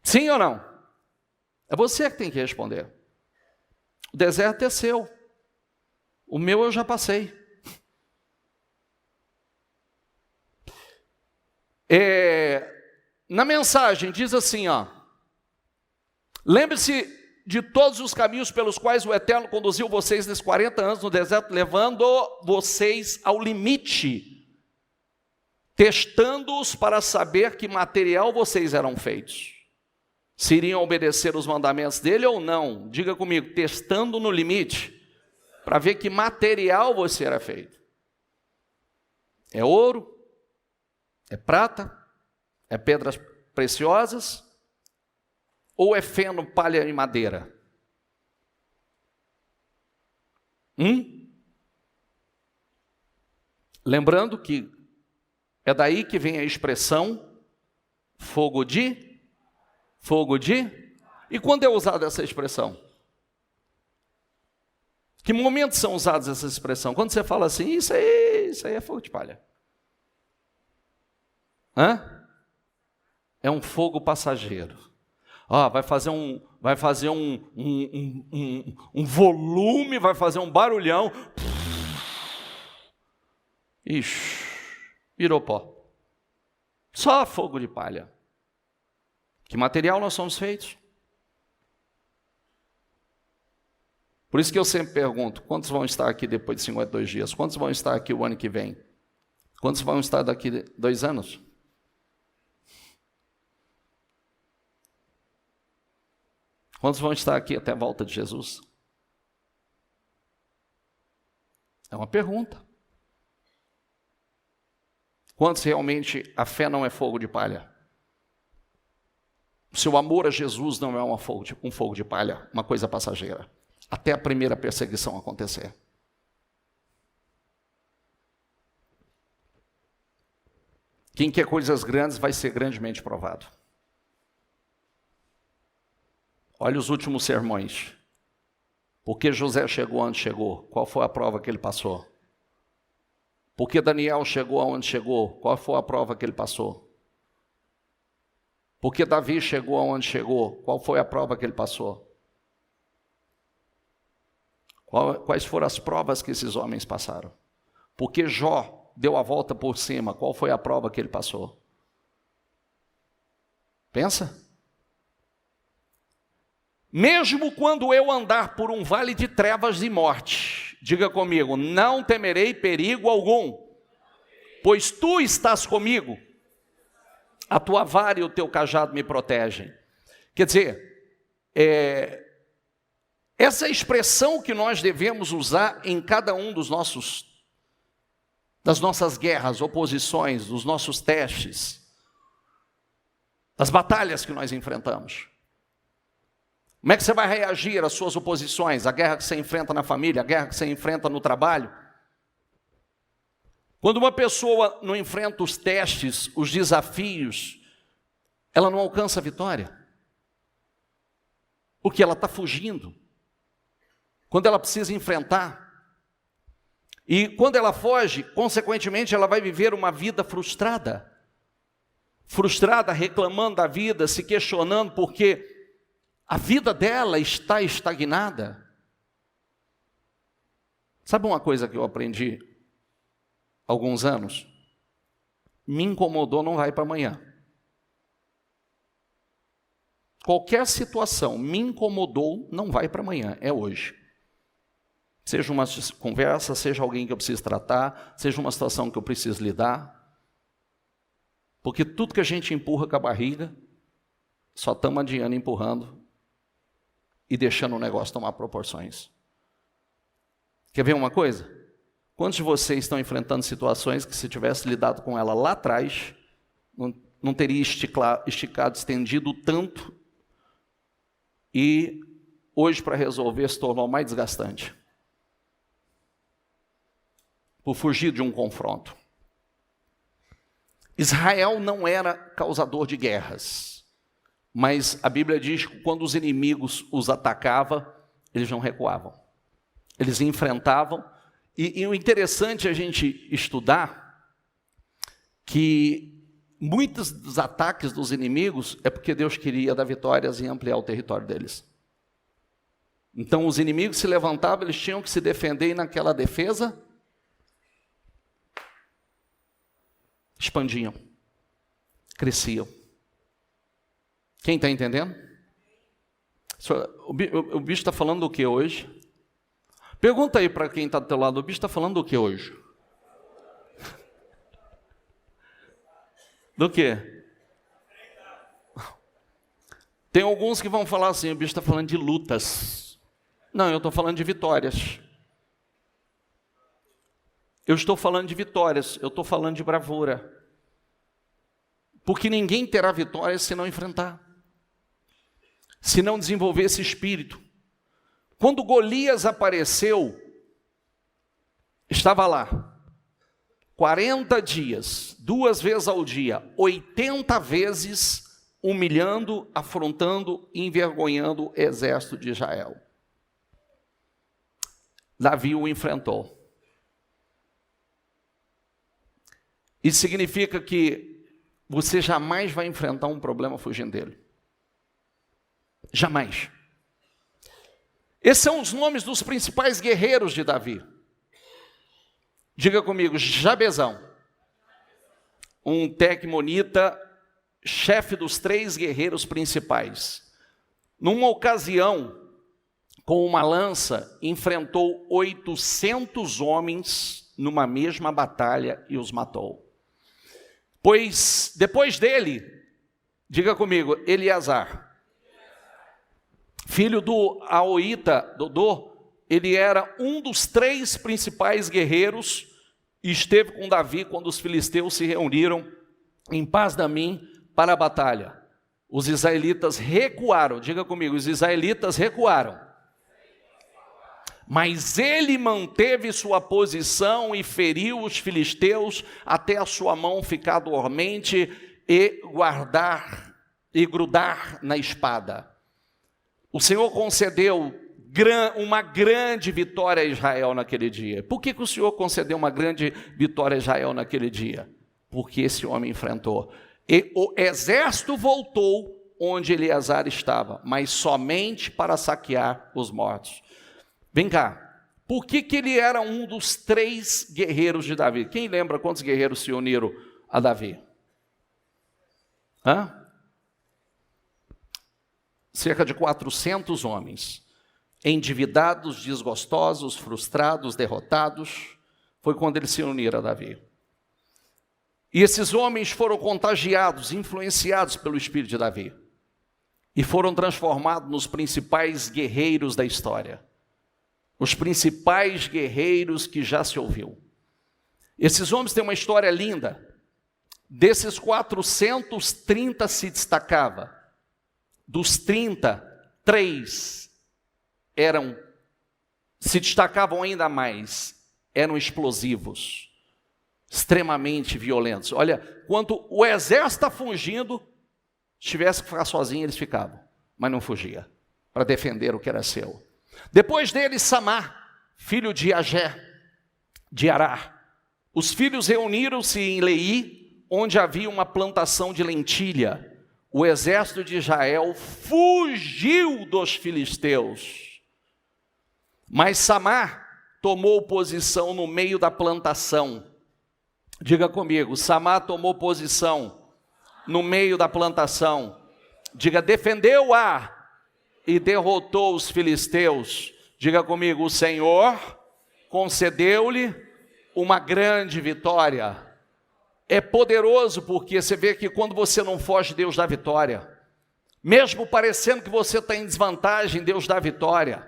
Sim ou não? É você que tem que responder. O deserto é seu. O meu eu já passei. Na mensagem diz assim, ó: lembre-se de todos os caminhos pelos quais o Eterno conduziu vocês nesses 40 anos no deserto, levando vocês ao limite, testando-os para saber que material vocês eram feitos. Se iriam obedecer os mandamentos dele ou não. Diga comigo, testando no limite, para ver que material você era feito. É ouro? É prata? É pedras preciosas? Ou é feno, palha e madeira? Lembrando que é daí que vem a expressão fogo de... E quando é usada essa expressão? Que momentos são usadas essa expressão? Quando você fala assim, isso aí é fogo de palha. É um fogo passageiro. Vai fazer um volume, vai fazer um barulhão. Ixi, virou pó. Só fogo de palha. Que material nós somos feitos? Por isso que eu sempre pergunto, quantos vão estar aqui depois de 52 dias? Quantos vão estar aqui o ano que vem? Quantos vão estar daqui 2 anos? Quantos vão estar aqui até a volta de Jesus? É uma pergunta. Quantos realmente a fé não é fogo de palha? O seu amor a Jesus não é um fogo de palha, uma coisa passageira, até a primeira perseguição acontecer. Quem quer coisas grandes vai ser grandemente provado. Olha os últimos sermões. Por que José chegou onde chegou? Qual foi a prova que ele passou? Por que Daniel chegou aonde chegou? Qual foi a prova que ele passou? Por que Davi chegou aonde chegou? Qual foi a prova que ele passou? Quais foram as provas que esses homens passaram? Por que Jó deu a volta por cima? Qual foi a prova que ele passou? Pensa. Mesmo quando eu andar por um vale de trevas e morte, diga comigo, não temerei perigo algum, pois tu estás comigo, a tua vara e o teu cajado me protegem. Quer dizer, essa expressão que nós devemos usar em cada um das nossas guerras, oposições, dos nossos testes, das batalhas que nós enfrentamos. Como é que você vai reagir às suas oposições, à guerra que você enfrenta na família, à guerra que você enfrenta no trabalho? Quando uma pessoa não enfrenta os testes, os desafios, ela não alcança a vitória. Porque ela está fugindo. Quando ela precisa enfrentar. E quando ela foge, consequentemente, ela vai viver uma vida frustrada. Frustrada, reclamando da vida, se questionando porque a vida dela está estagnada. Sabe uma coisa que eu aprendi há alguns anos? Me incomodou, não vai para amanhã. Qualquer situação me incomodou, não vai para amanhã, é hoje. Seja uma conversa, seja alguém que eu preciso tratar, seja uma situação que eu preciso lidar. Porque tudo que a gente empurra com a barriga, só estamos adiando, empurrando e deixando o negócio tomar proporções. Quer ver uma coisa? Quantos de vocês estão enfrentando situações que se tivesse lidado com ela lá atrás, não teria esticado, estendido tanto, e hoje para resolver se tornou mais desgastante? Por fugir de um confronto. Israel não era causador de guerras, mas a Bíblia diz que quando os inimigos os atacavam, eles não recuavam. Eles enfrentavam. E o interessante é a gente estudar que muitos dos ataques dos inimigos é porque Deus queria dar vitórias e ampliar o território deles. Então os inimigos se levantavam, eles tinham que se defender, e naquela defesa expandiam, cresciam. Quem está entendendo? O bicho está falando do que hoje? Pergunta aí para quem está do teu lado, o bicho está falando do que hoje? Do que? Tem alguns que vão falar assim, o bicho está falando de lutas. Não, eu estou falando de vitórias. Eu estou falando de vitórias, eu estou falando de bravura. Porque ninguém terá vitória se não enfrentar, se não desenvolver esse espírito. Quando Golias apareceu, estava lá, 40 dias, 2 vezes ao dia, 80 vezes, humilhando, afrontando, envergonhando o exército de Israel. Davi o enfrentou. Isso significa que você jamais vai enfrentar um problema fugindo dele. Jamais. Esses são os nomes dos principais guerreiros de Davi. Diga comigo, Jabezão, um tecmonita, chefe dos 3 guerreiros principais. Numa ocasião, com uma lança, enfrentou 800 homens numa mesma batalha e os matou. Pois depois dele, diga comigo, Eleazar, filho do Aoíta, Dodô, ele era um dos 3 principais guerreiros e esteve com Davi quando os filisteus se reuniram em Pas-damim para a batalha. Os israelitas recuaram, diga comigo, os israelitas recuaram. Mas ele manteve sua posição e feriu os filisteus até a sua mão ficar dormente e grudar na espada. O Senhor concedeu uma grande vitória a Israel naquele dia. Por que o Senhor concedeu uma grande vitória a Israel naquele dia? Porque esse homem enfrentou. E o exército voltou onde Eleazar estava, mas somente para saquear os mortos. Vem cá, por que ele era um dos 3 guerreiros de Davi? Quem lembra quantos guerreiros se uniram a Davi? Cerca de 400 homens, endividados, desgostosos, frustrados, derrotados. Foi quando eles se uniram a Davi. E esses homens foram contagiados, influenciados pelo espírito de Davi. E foram transformados nos principais guerreiros da história. Os principais guerreiros que já se ouviu. Esses homens têm uma história linda. Desses 430 se destacava. Dos 30, 3 se destacavam ainda mais. Eram explosivos. Extremamente violentos. Olha, quando o exército está fugindo, se tivesse que ficar sozinho, eles ficavam. Mas não fugia. Para defender o que era seu. Depois dele, Samar, filho de Agé, de Arar. Os filhos reuniram-se em Leí, onde havia uma plantação de lentilha. O exército de Israel fugiu dos filisteus. Mas Samar tomou posição no meio da plantação. Diga comigo, Samar tomou posição no meio da plantação. Diga, defendeu-a e derrotou os filisteus. Diga comigo, o Senhor concedeu-lhe uma grande vitória. É poderoso porque você vê que quando você não foge, Deus dá vitória. Mesmo parecendo que você está em desvantagem, Deus dá vitória.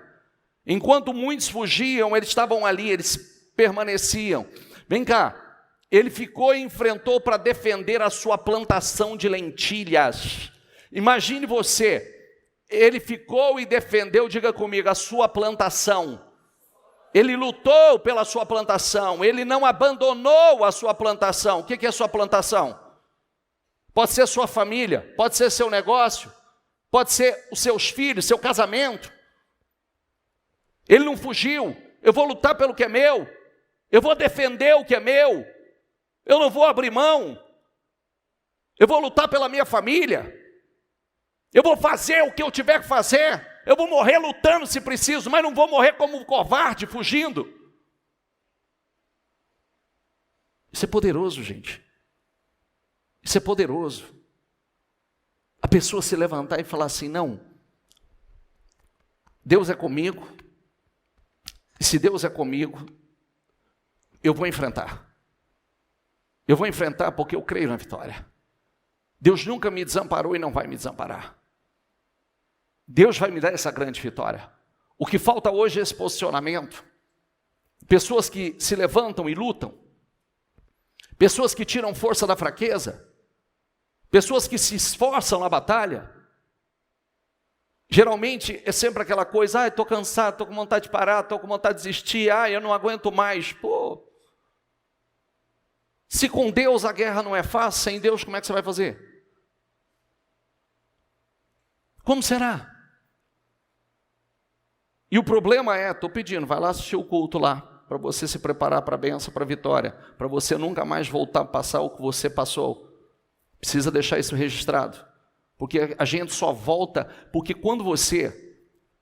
Enquanto muitos fugiam, eles estavam ali, eles permaneciam. Vem cá, ele ficou e enfrentou para defender a sua plantação de lentilhas. Imagine você. Ele ficou e defendeu, diga comigo, a sua plantação. Ele lutou pela sua plantação. Ele não abandonou a sua plantação. O que é a sua plantação? pode ser a sua família, pode ser seu negócio, pode ser os seus filhos, seu casamento. Ele não fugiu. Eu vou lutar pelo que é meu, eu vou defender o que é meu, eu não vou abrir mão, eu vou lutar pela minha família, eu vou fazer o que eu tiver que fazer, eu vou morrer lutando se preciso, mas não vou morrer como um covarde, fugindo. Isso é poderoso, gente. Isso é poderoso. A pessoa se levantar e falar assim, não, Deus é comigo, e se Deus é comigo, eu vou enfrentar. Eu vou enfrentar porque eu creio na vitória. Deus nunca me desamparou e não vai me desamparar. Deus vai me dar essa grande vitória. O que falta hoje é esse posicionamento. Pessoas que se levantam e lutam. Pessoas que tiram força da fraqueza. Pessoas que se esforçam na batalha. Geralmente é sempre aquela coisa, estou cansado, estou com vontade de parar, estou com vontade de desistir, eu não aguento mais. Pô, se com Deus a guerra não é fácil, sem Deus como é que você vai fazer? Como será? E o problema é, estou pedindo, vai lá assistir o culto lá, para você se preparar para a bênção, para a vitória, para você nunca mais voltar a passar o que você passou. Precisa deixar isso registrado. Porque a gente só volta, porque quando você,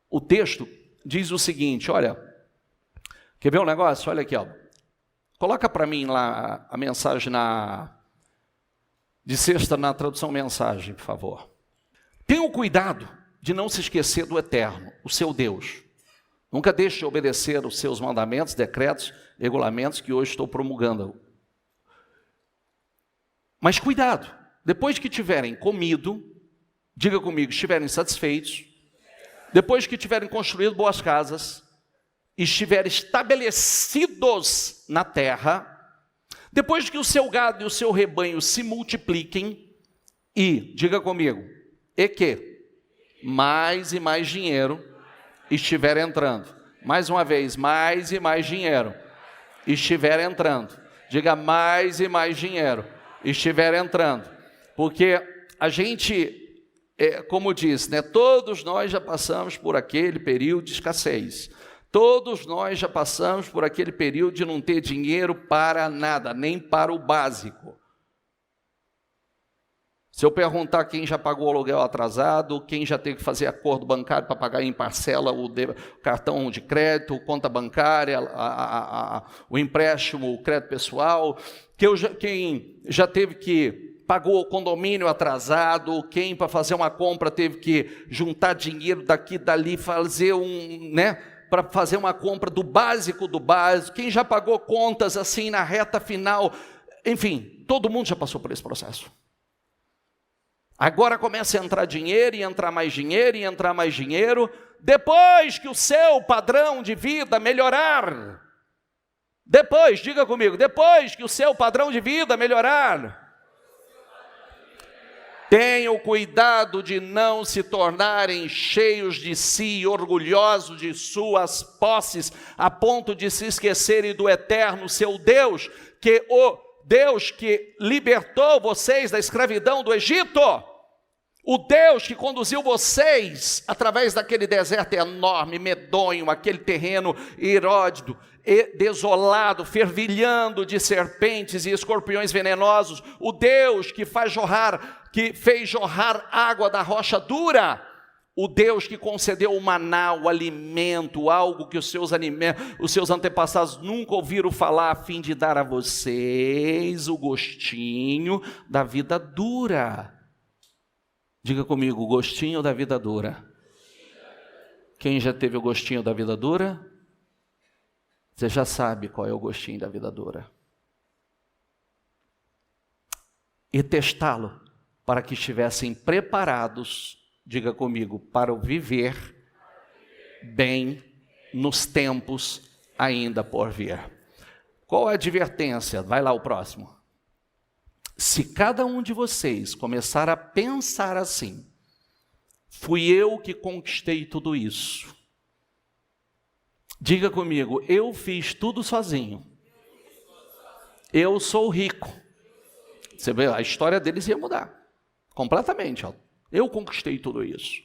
o texto diz o seguinte, olha, quer ver um negócio? Olha aqui, ó. Coloca para mim lá a mensagem de sexta na tradução mensagem, por favor. Tenha cuidado de não se esquecer do eterno, o seu Deus. Nunca deixe de obedecer os seus mandamentos, decretos, regulamentos que hoje estou promulgando. Mas cuidado, depois que tiverem comido, diga comigo, estiverem satisfeitos, depois que tiverem construído boas casas, estiverem estabelecidos na terra, depois que o seu gado e o seu rebanho se multipliquem, e, diga comigo, e que mais e mais dinheiro estiver entrando. Mais uma vez, mais e mais dinheiro estiver entrando. Diga mais e mais dinheiro estiver entrando. Porque a gente... como diz, né? Todos nós já passamos por aquele período de escassez. Todos nós já passamos por aquele período de não ter dinheiro para nada, nem para o básico. Se eu perguntar quem já pagou o aluguel atrasado, quem já teve que fazer acordo bancário para pagar em parcela o cartão de crédito, conta bancária, o empréstimo, o crédito pessoal, quem já teve que pagou o condomínio atrasado, quem para fazer uma compra teve que juntar dinheiro daqui, dali, fazer para fazer uma compra do básico, quem já pagou contas assim na reta final, enfim, todo mundo já passou por esse processo. Agora começa a entrar dinheiro, e entrar mais dinheiro, e entrar mais dinheiro, depois que o seu padrão de vida melhorar, depois, diga comigo, depois que o seu padrão de vida melhorar, tenham cuidado de não se tornarem cheios de si, orgulhosos de suas posses, a ponto de se esquecerem do eterno seu Deus, que o Deus que libertou vocês da escravidão do Egito, o Deus que conduziu vocês através daquele deserto enorme, medonho, aquele terreno eródido, desolado, fervilhando de serpentes e escorpiões venenosos, o Deus que fez jorrar água da rocha dura, o Deus que concedeu o maná, o alimento, algo que os seus antepassados nunca ouviram falar, a fim de dar a vocês o gostinho da vida dura. Diga comigo, o gostinho da vida dura. Quem já teve o gostinho da vida dura? Você já sabe qual é o gostinho da vida dura. E testá-lo para que estivessem preparados, diga comigo, para o viver bem nos tempos ainda por vir. Qual a advertência? Vai lá o próximo. Se cada um de vocês começar a pensar assim, fui eu que conquistei tudo isso. Diga comigo, eu fiz tudo sozinho. Eu sou rico. Você vê, a história deles ia mudar. Completamente. Eu conquistei tudo isso.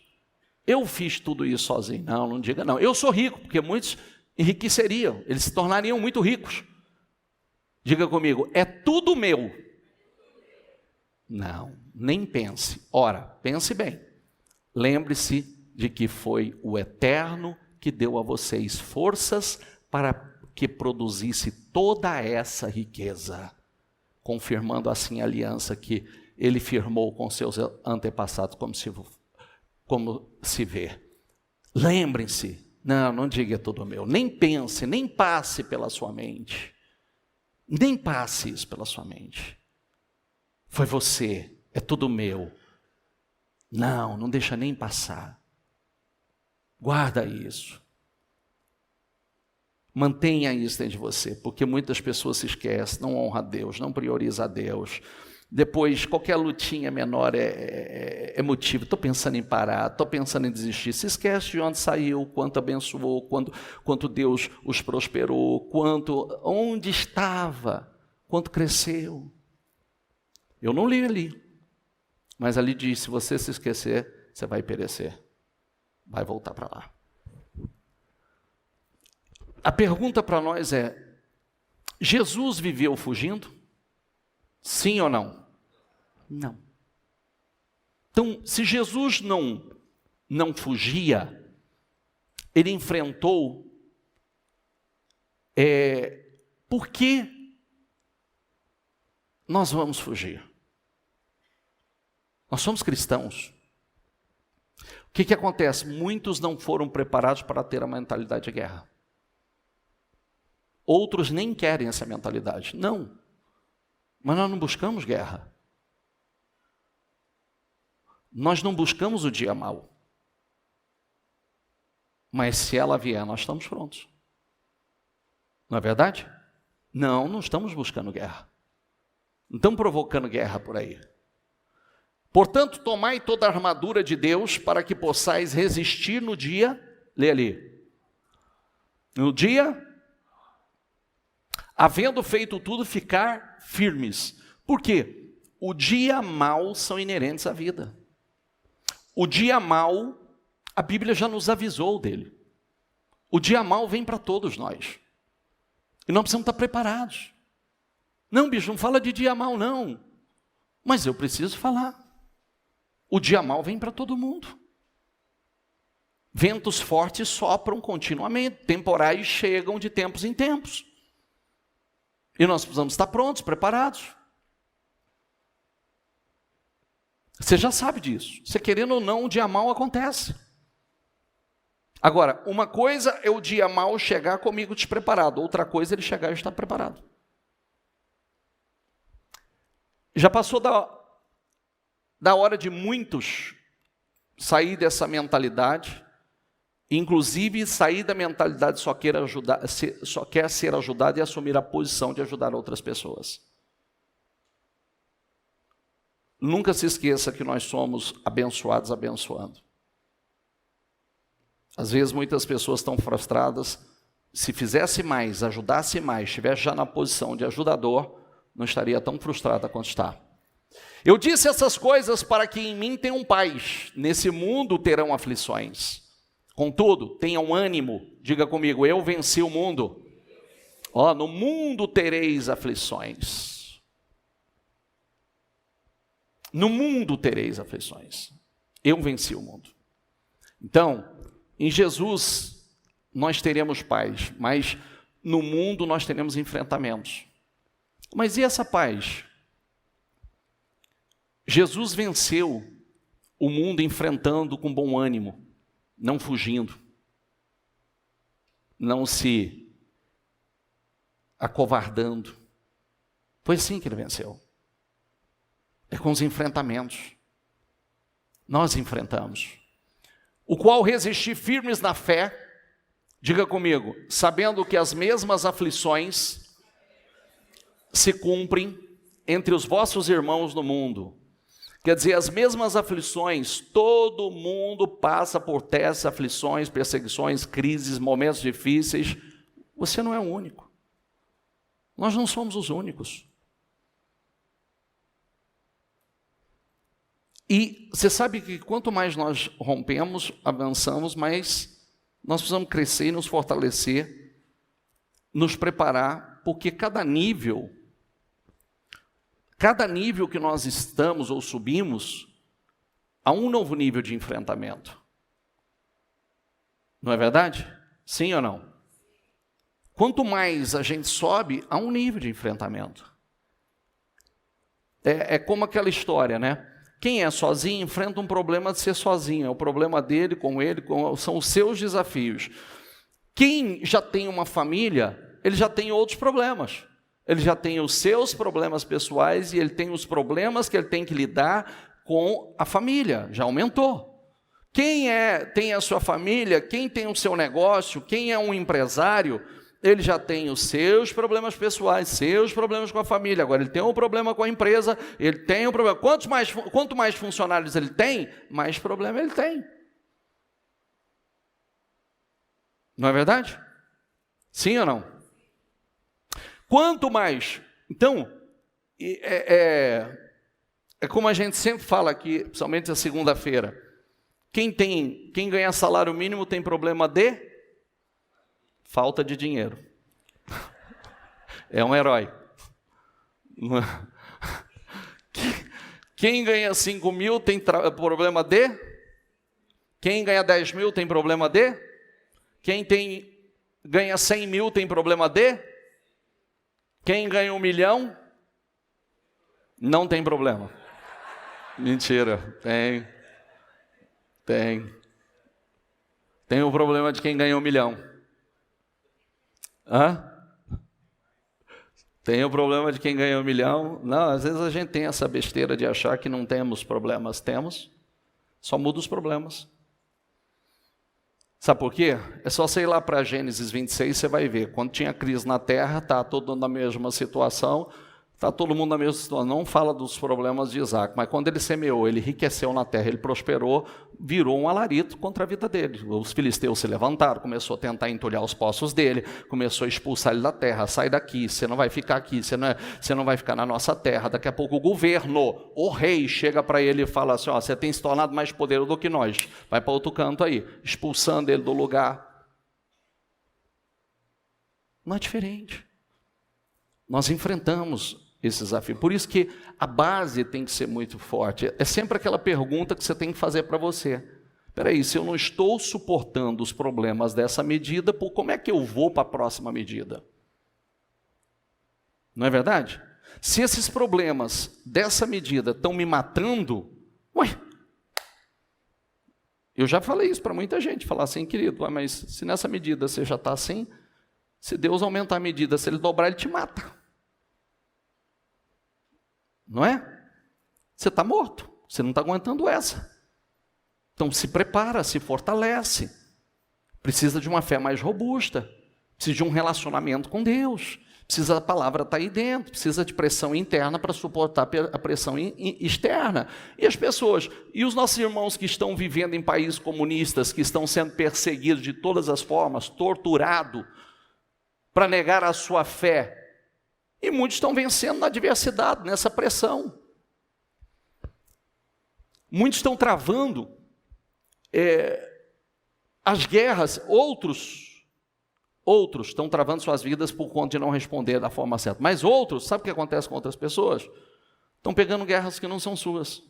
Eu fiz tudo isso sozinho. Não, não diga não. Eu sou rico, porque muitos enriqueceriam. Eles se tornariam muito ricos. Diga comigo, é tudo meu. Não, nem pense. Ora, pense bem. Lembre-se de que foi o Eterno que deu a vocês forças para que produzisse toda essa riqueza, confirmando assim a aliança que ele firmou com seus antepassados, como se vê. Lembrem-se, não diga é tudo meu, nem pense, nem passe pela sua mente, nem passe isso pela sua mente. Foi você, é tudo meu. Não deixa nem passar. Guarda isso. Mantenha isso dentro de você, porque muitas pessoas se esquecem, não honra a Deus, não prioriza a Deus. Depois, qualquer lutinha menor é motivo. Estou pensando em parar, estou pensando em desistir. Se esquece de onde saiu, quanto abençoou, quanto Deus os prosperou, onde estava, quanto cresceu. Eu não li ali, mas ali diz, se você se esquecer, você vai perecer. Vai voltar para lá. A pergunta para nós é, Jesus viveu fugindo? Sim ou não? Não. Então, se Jesus não fugia, ele enfrentou, por que nós vamos fugir? Nós somos cristãos. O que acontece? Muitos não foram preparados para ter a mentalidade de guerra. Outros nem querem essa mentalidade. Não. Mas nós não buscamos guerra. Nós não buscamos o dia mau. Mas se ela vier, nós estamos prontos. Não é verdade? Não estamos buscando guerra. Não estamos provocando guerra por aí. Portanto, tomai toda a armadura de Deus para que possais resistir no dia, lê ali, no dia, havendo feito tudo, ficar firmes. Por quê? O dia mau são inerentes à vida. O dia mau, a Bíblia já nos avisou dele. O dia mau vem para todos nós. E nós precisamos estar preparados. Não, bicho, não fala de dia mau, não. Mas eu preciso falar. O dia mau vem para todo mundo. Ventos fortes sopram continuamente. Temporais chegam de tempos em tempos. E nós precisamos estar prontos, preparados. Você já sabe disso. Você querendo ou não, o dia mau acontece. Agora, uma coisa é o dia mau chegar comigo despreparado. Outra coisa é ele chegar e estar preparado. Já passou da hora de muitos sair dessa mentalidade, inclusive sair da mentalidade só quer ser ajudado e assumir a posição de ajudar outras pessoas. Nunca se esqueça que nós somos abençoados abençoando. Às vezes muitas pessoas estão frustradas, se fizesse mais, ajudasse mais, estivesse já na posição de ajudador, não estaria tão frustrada quanto está. Eu disse essas coisas para que em mim tenham paz, nesse mundo terão aflições. Contudo, tenham ânimo, diga comigo, eu venci o mundo. No mundo tereis aflições. No mundo tereis aflições. Eu venci o mundo. Então, em Jesus nós teremos paz, mas no mundo nós teremos enfrentamentos. Mas e essa paz? Jesus venceu o mundo enfrentando com bom ânimo, não fugindo, não se acovardando. Foi assim que ele venceu. É com os enfrentamentos. Nós enfrentamos. O qual resisti firmes na fé, diga comigo, sabendo que as mesmas aflições se cumprem entre os vossos irmãos no mundo. Quer dizer, as mesmas aflições, todo mundo passa por testes, aflições, perseguições, crises, momentos difíceis. Você não é o único. Nós não somos os únicos. E você sabe que quanto mais nós rompemos, avançamos, mais nós precisamos crescer e nos fortalecer, nos preparar, porque cada nível que nós estamos ou subimos, há um novo nível de enfrentamento. Não é verdade? Sim ou não? Quanto mais a gente sobe, há um nível de enfrentamento. É como aquela história, né? Quem é sozinho enfrenta um problema de ser sozinho. É o problema dele, com ele, são os seus desafios. Quem já tem uma família, ele já tem outros problemas. Ele já tem os seus problemas pessoais e ele tem os problemas que ele tem que lidar com a família. Já aumentou. Quem tem a sua família, quem tem o seu negócio, quem é um empresário, ele já tem os seus problemas pessoais, seus problemas com a família. Agora ele tem um problema com a empresa, ele tem um problema. Quanto mais funcionários ele tem, mais problema ele tem. Não é verdade? Sim ou não? Quanto mais... Então, é como a gente sempre fala aqui, principalmente na segunda-feira. Quem ganha salário mínimo tem problema de falta de dinheiro. É um herói. Quem ganha 5 mil tem problema de? Quem ganha 10 mil tem problema de? Quem ganha 100 mil tem problema de? Quem ganha 1 milhão não tem problema. Mentira, tem. Tem o problema de quem ganha 1 milhão. Tem o problema de quem ganha 1 milhão. Não, às vezes a gente tem essa besteira de achar que não temos problemas. Temos, só muda os problemas. Sabe por quê? É só você ir lá para Gênesis 26, você vai ver. Quando tinha crise na terra, está todo mundo na mesma situação. Está todo mundo na mesma situação. Não fala dos problemas de Isaac, mas quando ele semeou, ele enriqueceu na terra, ele prosperou, virou um alarido contra a vida dele. Os filisteus se levantaram, começou a tentar entulhar os poços dele, começou a expulsar ele da terra. Sai daqui, você não vai ficar aqui, você não vai ficar na nossa terra. Daqui a pouco o governo, o rei, chega para ele e fala assim, você tem se tornado mais poderoso do que nós. Vai para outro canto aí, expulsando ele do lugar. Não é diferente. Nós enfrentamos esse desafio. Por isso que a base tem que ser muito forte. É sempre aquela pergunta que você tem que fazer para você. Espera aí, se eu não estou suportando os problemas dessa medida, como é que eu vou para a próxima medida? Não é verdade? Se esses problemas dessa medida estão me matando, eu já falei isso para muita gente, falar assim, querido, mas se nessa medida você já está assim, se Deus aumentar a medida, se ele dobrar, ele te mata. Não é? Você está morto, você não está aguentando essa. Então se prepara, se fortalece. Precisa de uma fé mais robusta, precisa de um relacionamento com Deus, precisa da palavra estar aí dentro, precisa de pressão interna para suportar a pressão externa. E as pessoas, e os nossos irmãos que estão vivendo em países comunistas, que estão sendo perseguidos de todas as formas, torturados, para negar a sua fé, e muitos estão vencendo na adversidade, nessa pressão. Muitos estão travando as guerras, outros estão travando suas vidas por conta de não responder da forma certa. Mas outros, sabe o que acontece com outras pessoas? Estão pegando guerras que não são suas. O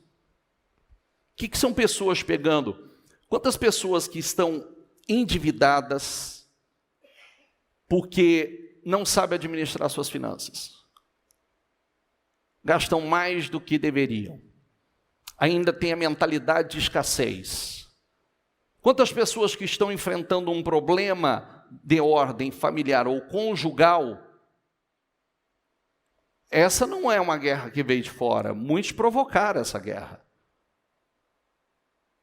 que são pessoas pegando? Quantas pessoas que estão endividadas porque não sabe administrar suas finanças, gastam mais do que deveriam, ainda tem a mentalidade de escassez. Quantas pessoas que estão enfrentando um problema de ordem familiar ou conjugal, essa não é uma guerra que veio de fora, muitos provocaram essa guerra,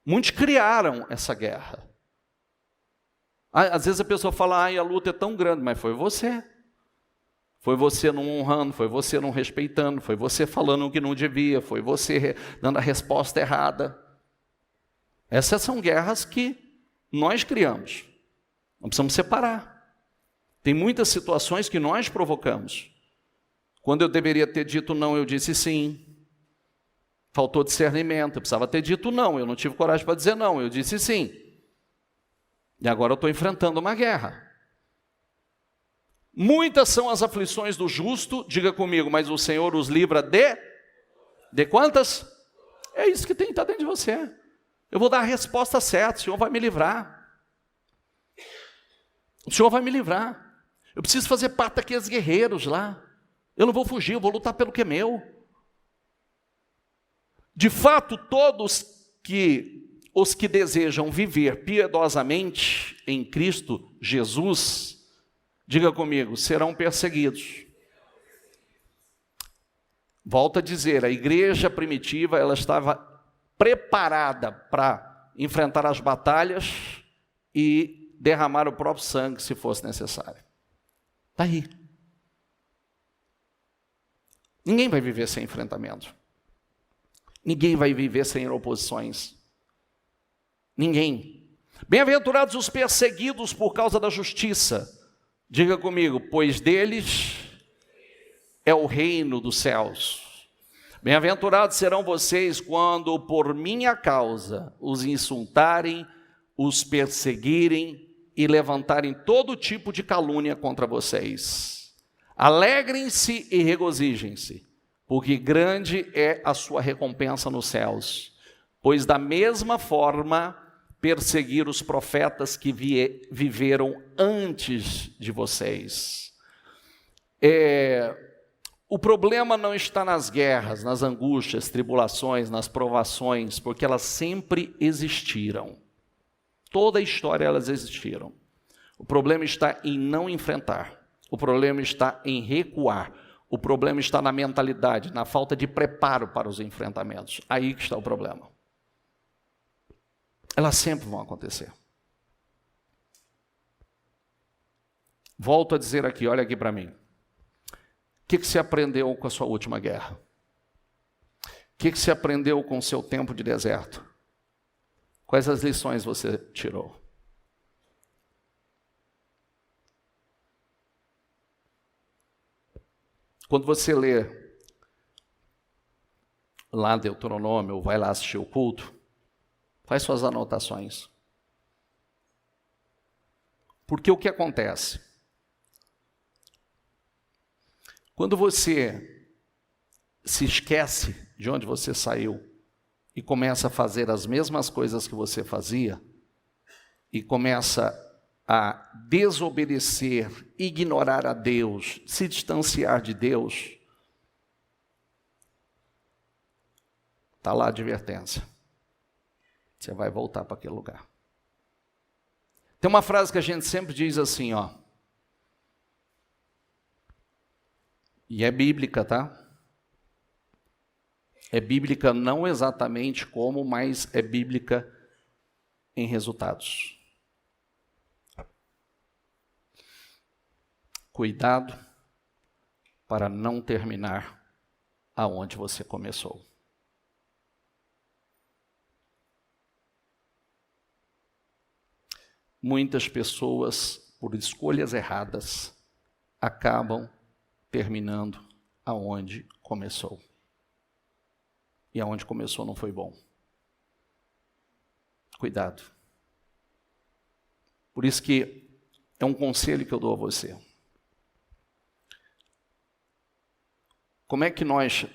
muitos criaram essa guerra. Às vezes a pessoa fala, a luta é tão grande, mas foi você. Foi você não honrando, foi você não respeitando, foi você falando o que não devia, foi você dando a resposta errada. Essas são guerras que nós criamos. Nós precisamos separar. Tem muitas situações que nós provocamos. Quando eu deveria ter dito não, eu disse sim. Faltou discernimento, eu precisava ter dito não, eu não tive coragem para dizer não, eu disse sim. E agora eu estou enfrentando uma guerra. Muitas são as aflições do justo, diga comigo, mas o Senhor os livra de quantas? É isso que tem que estar dentro de você. Eu vou dar a resposta certa, o Senhor vai me livrar. O Senhor vai me livrar. Eu preciso fazer parte daqueles guerreiros lá. Eu não vou fugir, eu vou lutar pelo que é meu. De fato, todos os que desejam viver piedosamente em Cristo Jesus, diga comigo, serão perseguidos. Volto a dizer, a igreja primitiva, ela estava preparada para enfrentar as batalhas e derramar o próprio sangue, se fosse necessário. Está aí. Ninguém vai viver sem enfrentamento. Ninguém vai viver sem oposições. Ninguém. Bem-aventurados os perseguidos por causa da justiça. Diga comigo, pois deles é o reino dos céus. Bem-aventurados serão vocês quando por minha causa os insultarem, os perseguirem e levantarem todo tipo de calúnia contra vocês. Alegrem-se e regozijem-se, porque grande é a sua recompensa nos céus. Pois da mesma forma perseguiram os profetas que viveram antes de vocês. O problema não está nas guerras, nas angústias, tribulações, nas provações, porque elas sempre existiram. Toda a história elas existiram. O problema está em não enfrentar. O problema está em recuar. O problema está na mentalidade, na falta de preparo para os enfrentamentos. Aí que está o problema. Elas sempre vão acontecer. Volto a dizer aqui, olha aqui para mim. O que você aprendeu com a sua última guerra? O que você aprendeu com o seu tempo de deserto? Quais as lições você tirou? Quando você lê lá Deuteronômio, ou vai lá assistir o culto, faz suas anotações. Porque o que acontece? Quando você se esquece de onde você saiu e começa a fazer as mesmas coisas que você fazia, e começa a desobedecer, ignorar a Deus, se distanciar de Deus, está lá a advertência. Você vai voltar para aquele lugar. Tem uma frase que a gente sempre diz assim, ó. E é bíblica, tá? É bíblica não exatamente como, mas é bíblica em resultados. Cuidado para não terminar aonde você começou. Muitas pessoas, por escolhas erradas, acabam terminando aonde começou. E aonde começou não foi bom. Cuidado. Por isso que é um conselho que eu dou a você. Como é que nós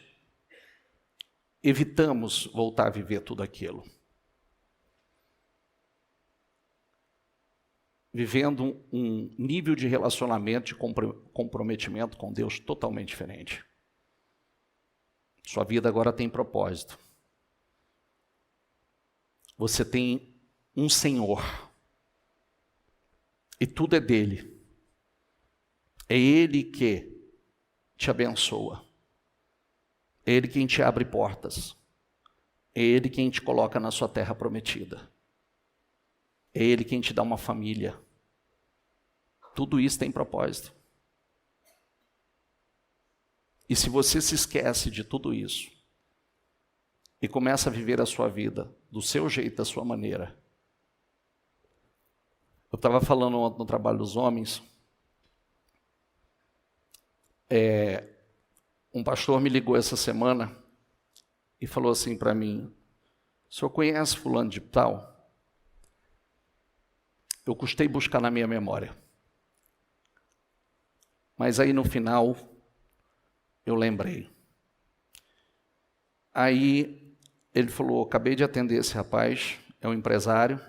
evitamos voltar a viver tudo aquilo? Vivendo um nível de relacionamento, de comprometimento com Deus totalmente diferente. Sua vida agora tem propósito. Você tem um Senhor. E tudo é dele. É Ele que te abençoa. É Ele quem te abre portas. É Ele quem te coloca na sua terra prometida. É Ele quem te dá uma família. Tudo isso tem propósito. E se você se esquece de tudo isso e começa a viver a sua vida do seu jeito, da sua maneira. Eu estava falando ontem no trabalho dos homens. Um pastor me ligou essa semana e falou assim para mim: o senhor conhece fulano de tal? Eu custei buscar na minha memória. Mas aí no final, eu lembrei. Aí ele falou: acabei de atender esse rapaz, é um empresário.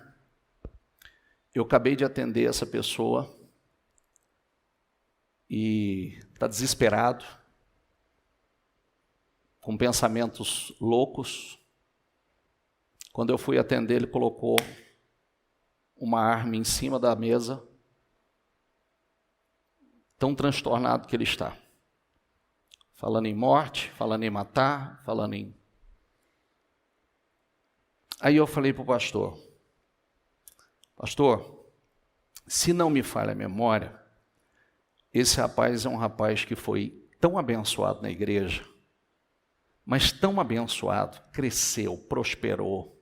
Eu acabei de atender essa pessoa e está desesperado, com pensamentos loucos. Quando eu fui atender, ele colocou uma arma em cima da mesa, tão transtornado que ele está. Falando em morte, falando em matar, falando em... Aí eu falei para o pastor: pastor, se não me falha a memória, esse rapaz é um rapaz que foi tão abençoado na igreja, mas tão abençoado, cresceu, prosperou.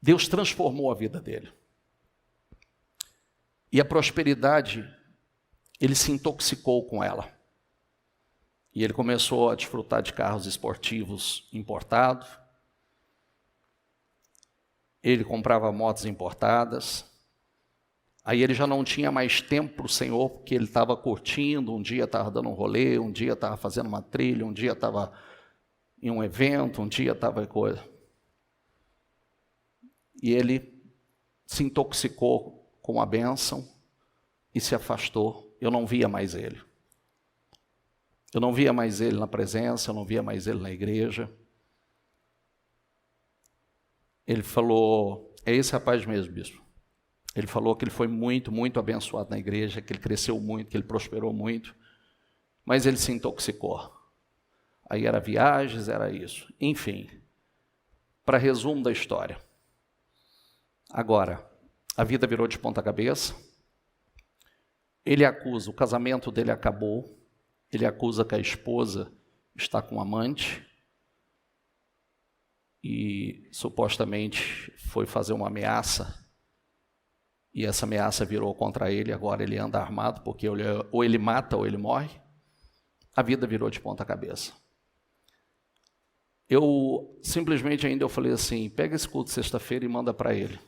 Deus transformou a vida dele. E a prosperidade, ele se intoxicou com ela. E ele começou a desfrutar de carros esportivos importados. Ele comprava motos importadas. Aí ele já não tinha mais tempo para o Senhor, porque ele estava curtindo, um dia estava dando um rolê, um dia estava fazendo uma trilha, um dia estava em um evento, um dia estava em coisa. E ele se intoxicou com a bênção e se afastou. Eu não via mais ele. Eu não via mais ele na presença, eu não via mais ele na igreja. Ele falou: é esse rapaz mesmo, bispo. Ele falou que ele foi muito, muito abençoado na igreja, que ele cresceu muito, que ele prosperou muito, mas ele se intoxicou. Aí era viagens, era isso. Enfim, para resumo da história. Agora, a vida virou de ponta cabeça. Ele acusa, o casamento dele acabou. Ele acusa que a esposa está com um amante. E supostamente foi fazer uma ameaça. E essa ameaça virou contra ele, agora ele anda armado, porque ou ele mata ou ele morre. A vida virou de ponta cabeça. Eu simplesmente ainda falei assim: pega esse culto de sexta-feira e manda para ele.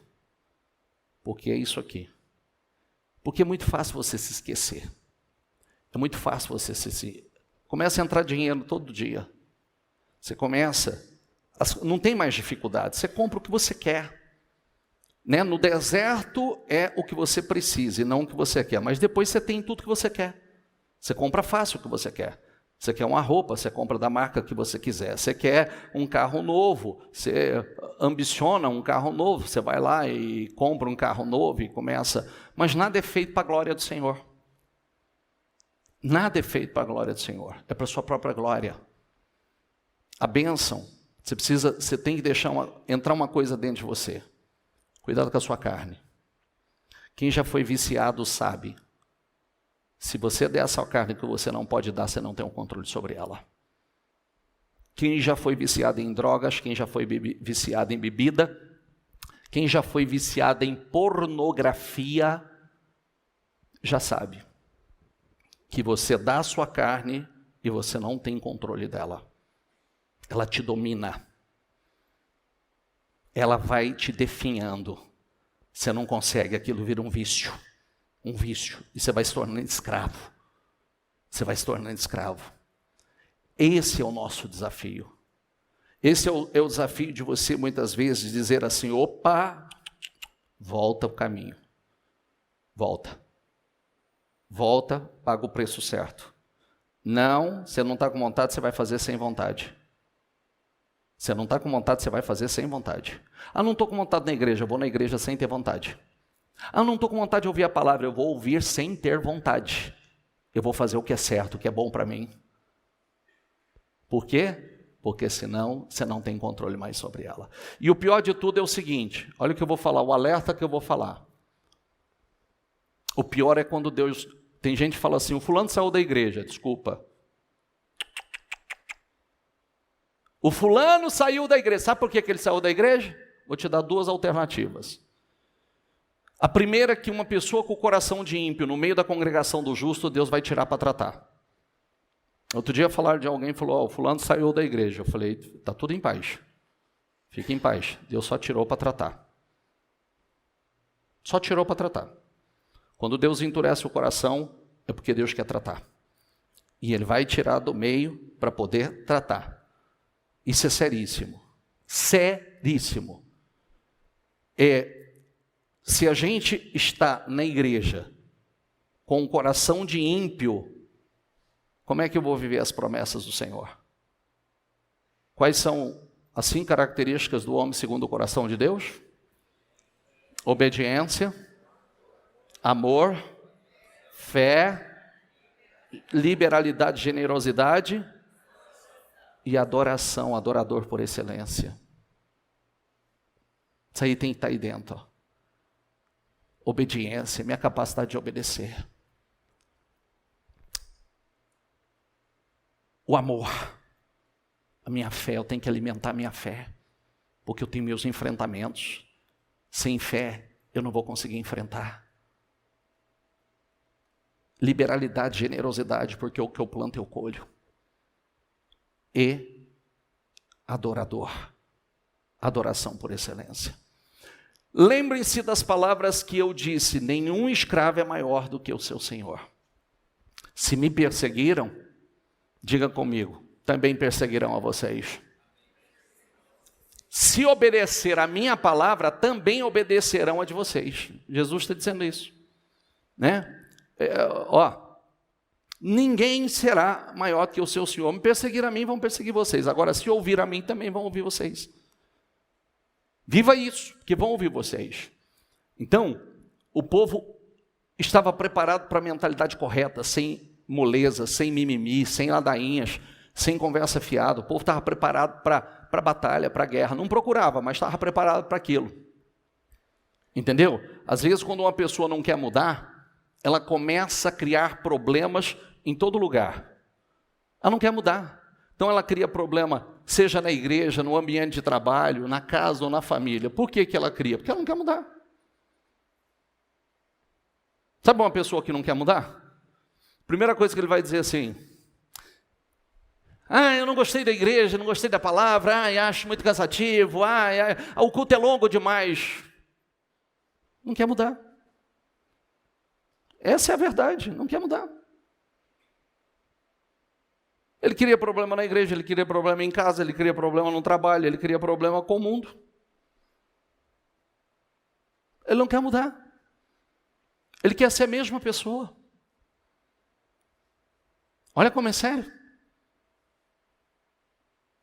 Porque é isso aqui. Porque é muito fácil você se esquecer. É muito fácil você se... Começa a entrar dinheiro todo dia. Você começa... Não tem mais dificuldade. Você compra o que você quer. Né? No deserto é o que você precisa e não o que você quer. Mas depois você tem tudo que você quer. Você compra fácil o que você quer. Você quer uma roupa, você compra da marca que você quiser. Você quer um carro novo, você ambiciona um carro novo, você vai lá e compra um carro novo e começa... Mas nada é feito para a glória do Senhor. Nada é feito para a glória do Senhor. É para a sua própria glória. A bênção, você tem que deixar entrar uma coisa dentro de você. Cuidado com a sua carne. Quem já foi viciado sabe. Se você der a sua carne que você não pode dar, você não tem um controle sobre ela. Quem já foi viciado em drogas, quem já foi viciado em bebida, quem já foi viciado em pornografia, já sabe que você dá a sua carne e você não tem controle dela. Ela te domina. Ela vai te definhando. Você não consegue, aquilo vira um vício. Um vício. E você vai se tornando escravo. Você vai se tornando escravo. Esse é o nosso desafio. Esse é o desafio de você, muitas vezes, dizer assim: opa, volta o caminho. Volta. Volta, paga o preço certo. Não, você não está com vontade, você vai fazer sem vontade. Você não está com vontade, você vai fazer sem vontade. Ah, não estou com vontade na igreja, eu vou na igreja sem ter vontade. Ah, não estou com vontade de ouvir a palavra, eu vou ouvir sem ter vontade. Eu vou fazer o que é certo, o que é bom para mim. Por quê? Porque senão você não tem controle mais sobre ela. E o pior de tudo é o seguinte, olha o que eu vou falar, o alerta que eu vou falar. O pior é quando Deus... Tem gente que fala assim: o fulano saiu da igreja, desculpa. O fulano saiu da igreja. Sabe por que ele saiu da igreja? Vou te dar duas alternativas. A primeira é que uma pessoa com o coração de ímpio no meio da congregação do justo, Deus vai tirar para tratar. Outro dia falaram de alguém, falou, o fulano saiu da igreja. Eu falei, está tudo em paz. Fique em paz. Deus só tirou para tratar. Só tirou para tratar. Quando Deus endurece o coração, é porque Deus quer tratar. E Ele vai tirar do meio para poder tratar. Isso é seríssimo. Seríssimo. Se a gente está na igreja com um coração de ímpio, como é que eu vou viver as promessas do Senhor? Quais são as 5 características do homem segundo o coração de Deus? Obediência, amor, fé, liberalidade, generosidade e adoração, adorador por excelência. Isso aí tem que estar aí dentro. Ó. Obediência, minha capacidade de obedecer. O amor, a minha fé, eu tenho que alimentar a minha fé, porque eu tenho meus enfrentamentos. Sem fé, eu não vou conseguir enfrentar. Liberalidade, generosidade, porque o que eu planto eu colho. E adorador, adoração por excelência. Lembrem-se das palavras que eu disse, nenhum escravo é maior do que o seu senhor. Se me perseguiram, diga comigo, também perseguirão a vocês. Se obedecer a minha palavra, também obedecerão a de vocês. Jesus está dizendo isso. Né? Ninguém será maior que o seu Senhor. Me perseguir a mim, vão perseguir vocês. Agora, se ouvir a mim, também vão ouvir vocês. Viva isso, que vão ouvir vocês. Então, o povo estava preparado para a mentalidade correta, sem moleza, sem mimimi, sem ladainhas, sem conversa fiada. O povo estava preparado para a batalha, para a guerra. Não procurava, mas estava preparado para aquilo. Entendeu? Às vezes, quando uma pessoa não quer mudar, ela começa a criar problemas em todo lugar. Ela não quer mudar. Então, ela cria problema, seja na igreja, no ambiente de trabalho, na casa ou na família. Por que ela cria? Porque ela não quer mudar. Sabe uma pessoa que não quer mudar? Primeira coisa que ele vai dizer assim, eu não gostei da igreja, não gostei da palavra, acho muito cansativo, o culto é longo demais. Não quer mudar. Essa é a verdade, não quer mudar. Ele queria problema na igreja, ele queria problema em casa, ele queria problema no trabalho, ele queria problema com o mundo. Ele não quer mudar. Ele quer ser a mesma pessoa. Olha como é sério.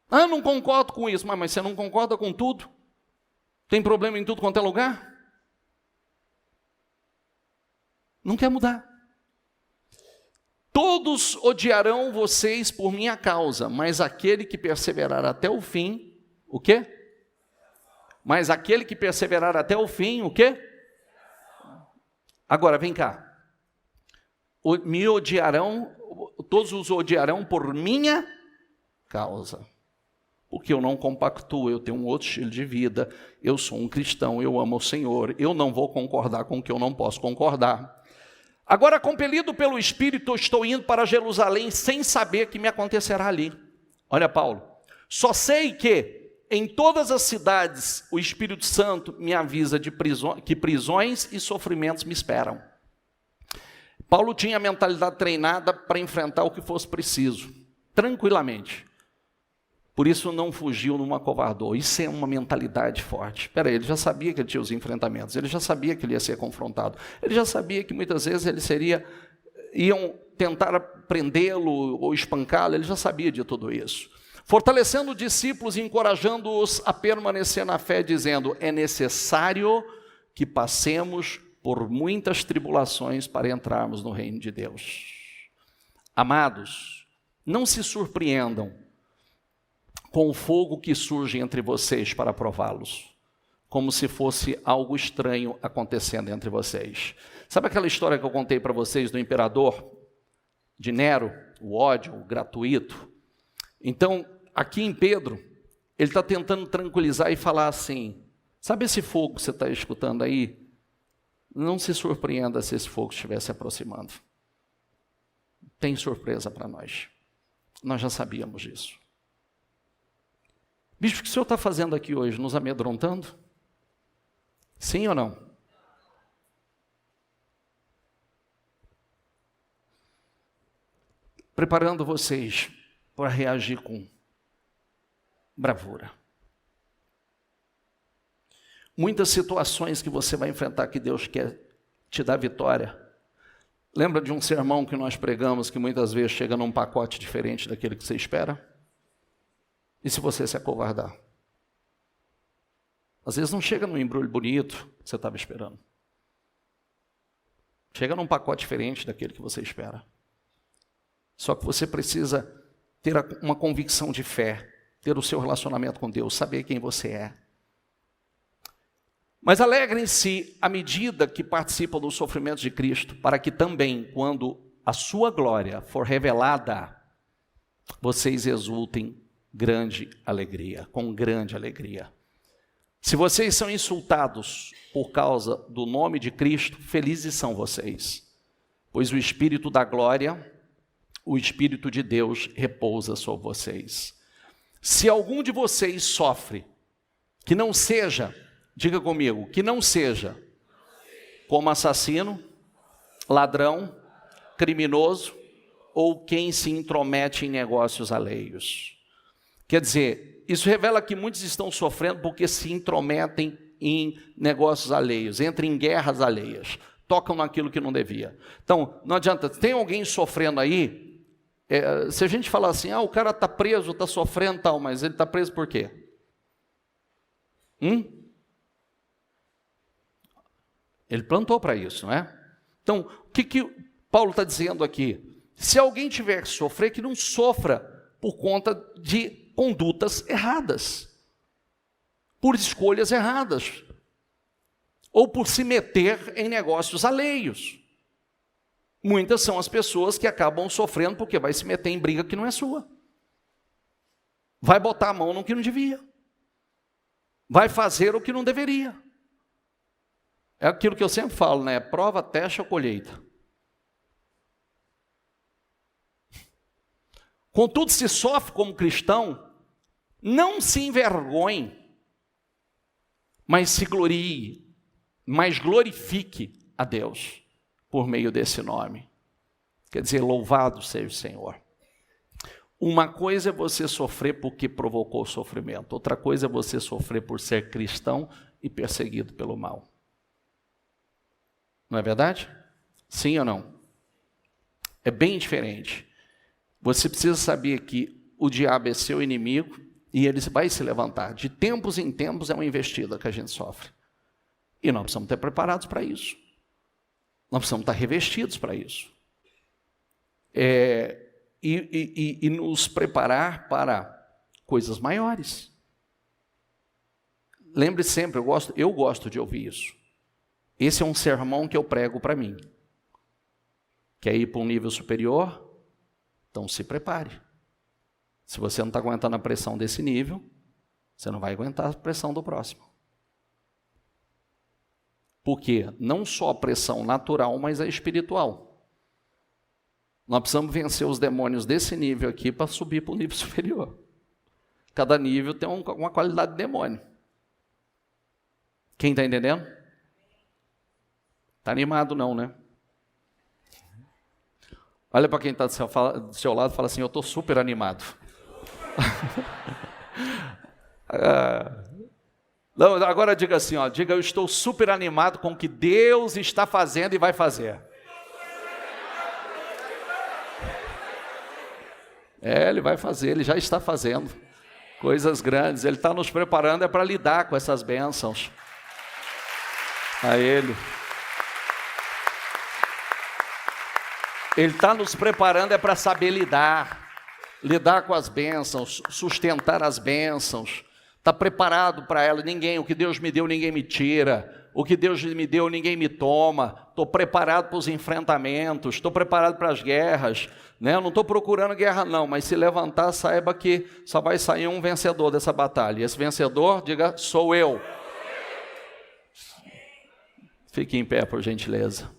Não concordo com isso, mas você não concorda com tudo? Tem problema em tudo quanto é lugar? Não quer mudar. Todos odiarão vocês por minha causa, mas aquele que perseverar até o fim, o quê? Mas aquele que perseverar até o fim, o quê? Agora, vem cá. Me odiarão, todos os odiarão por minha causa. Porque eu não compactuo, eu tenho um outro estilo de vida, eu sou um cristão, eu amo o Senhor, eu não vou concordar com o que eu não posso concordar. Agora, compelido pelo Espírito, estou indo para Jerusalém sem saber o que me acontecerá ali. Olha, Paulo, só sei que em todas as cidades o Espírito Santo me avisa que prisões e sofrimentos me esperam. Paulo tinha a mentalidade treinada para enfrentar o que fosse preciso, tranquilamente. Por isso não fugiu numa covardou. Isso é uma mentalidade forte. Espera aí, ele já sabia que ele tinha os enfrentamentos, ele já sabia que ele ia ser confrontado, ele já sabia que muitas vezes iam tentar prendê-lo ou espancá-lo, ele já sabia de tudo isso. Fortalecendo os discípulos e encorajando-os a permanecer na fé, dizendo, é necessário que passemos por muitas tribulações para entrarmos no reino de Deus. Amados, não se surpreendam com o fogo que surge entre vocês para prová-los, como se fosse algo estranho acontecendo entre vocês. Sabe aquela história que eu contei para vocês do imperador de Nero, o ódio gratuito? Então, aqui em Pedro, ele está tentando tranquilizar e falar assim, sabe esse fogo que você está escutando aí? Não se surpreenda se esse fogo estiver se aproximando. Tem surpresa para nós. Nós já sabíamos disso. Bispo, o que o senhor está fazendo aqui hoje? Nos amedrontando? Sim ou não? Preparando vocês para reagir com bravura. Muitas situações que você vai enfrentar que Deus quer te dar vitória. Lembra de um sermão que nós pregamos que muitas vezes chega num pacote diferente daquele que você espera? E se você se acovardar? Às vezes não chega num embrulho bonito que você estava esperando. Chega num pacote diferente daquele que você espera. Só que você precisa ter uma convicção de fé, ter o seu relacionamento com Deus, saber quem você é. Mas alegrem-se à medida que participam dos sofrimentos de Cristo, para que também, quando a sua glória for revelada, vocês exultem com grande alegria. Se vocês são insultados por causa do nome de Cristo, felizes são vocês, pois o Espírito da glória, o Espírito de Deus repousa sobre vocês. Se algum de vocês sofre, que não seja, diga comigo, que não seja como assassino, ladrão, criminoso ou quem se intromete em negócios alheios. Quer dizer, isso revela que muitos estão sofrendo porque se intrometem em negócios alheios, entram em guerras alheias, tocam naquilo que não devia. Então, não adianta, tem alguém sofrendo aí, se a gente falar assim, o cara está preso, está sofrendo tal, mas ele está preso por quê? Ele plantou para isso, não é? Então, o que Paulo está dizendo aqui? Se alguém tiver que sofrer, que não sofra por conta de condutas erradas, por escolhas erradas, ou por se meter em negócios alheios. Muitas são as pessoas que acabam sofrendo porque vai se meter em briga que não é sua. Vai botar a mão no que não devia. Vai fazer o que não deveria. É aquilo que eu sempre falo, né? Prova, teste ou colheita. Contudo, se sofre como cristão, não se envergonhe, mas se glorie, mas glorifique a Deus por meio desse nome. Quer dizer, louvado seja o Senhor. Uma coisa é você sofrer porque provocou sofrimento, outra coisa é você sofrer por ser cristão e perseguido pelo mal. Não é verdade? Sim ou não? É bem diferente. Você precisa saber que o diabo é seu inimigo e ele vai se levantar. De tempos em tempos é uma investida que a gente sofre. E nós precisamos estar preparados para isso. Nós precisamos estar revestidos para isso. E nos preparar para coisas maiores. Lembre sempre, eu gosto de ouvir isso. Esse é um sermão que eu prego para mim. Quer ir para um nível superior? Então se prepare. Se você não está aguentando a pressão desse nível, você não vai aguentar a pressão do próximo. Porque não só a pressão natural, mas a espiritual. Nós precisamos vencer os demônios desse nível aqui para subir para o nível superior. Cada nível tem uma qualidade de demônio. Quem está entendendo? Está animado não, né? Olha para quem está do seu lado e fala assim, eu estou super animado. Não, agora diga assim, diga, eu estou super animado com o que Deus está fazendo e vai fazer. Ele vai fazer, ele já está fazendo coisas grandes, ele está nos preparando para lidar com essas bênçãos. A Ele. Ele está nos preparando para saber lidar com as bênçãos, sustentar as bênçãos, está preparado para ela. O que Deus me deu, ninguém me tira, o que Deus me deu, ninguém me toma, estou preparado para os enfrentamentos, estou preparado para as guerras, né? Eu não estou procurando guerra não, mas se levantar, saiba que só vai sair um vencedor dessa batalha, e esse vencedor, diga, sou eu. Fique em pé, por gentileza.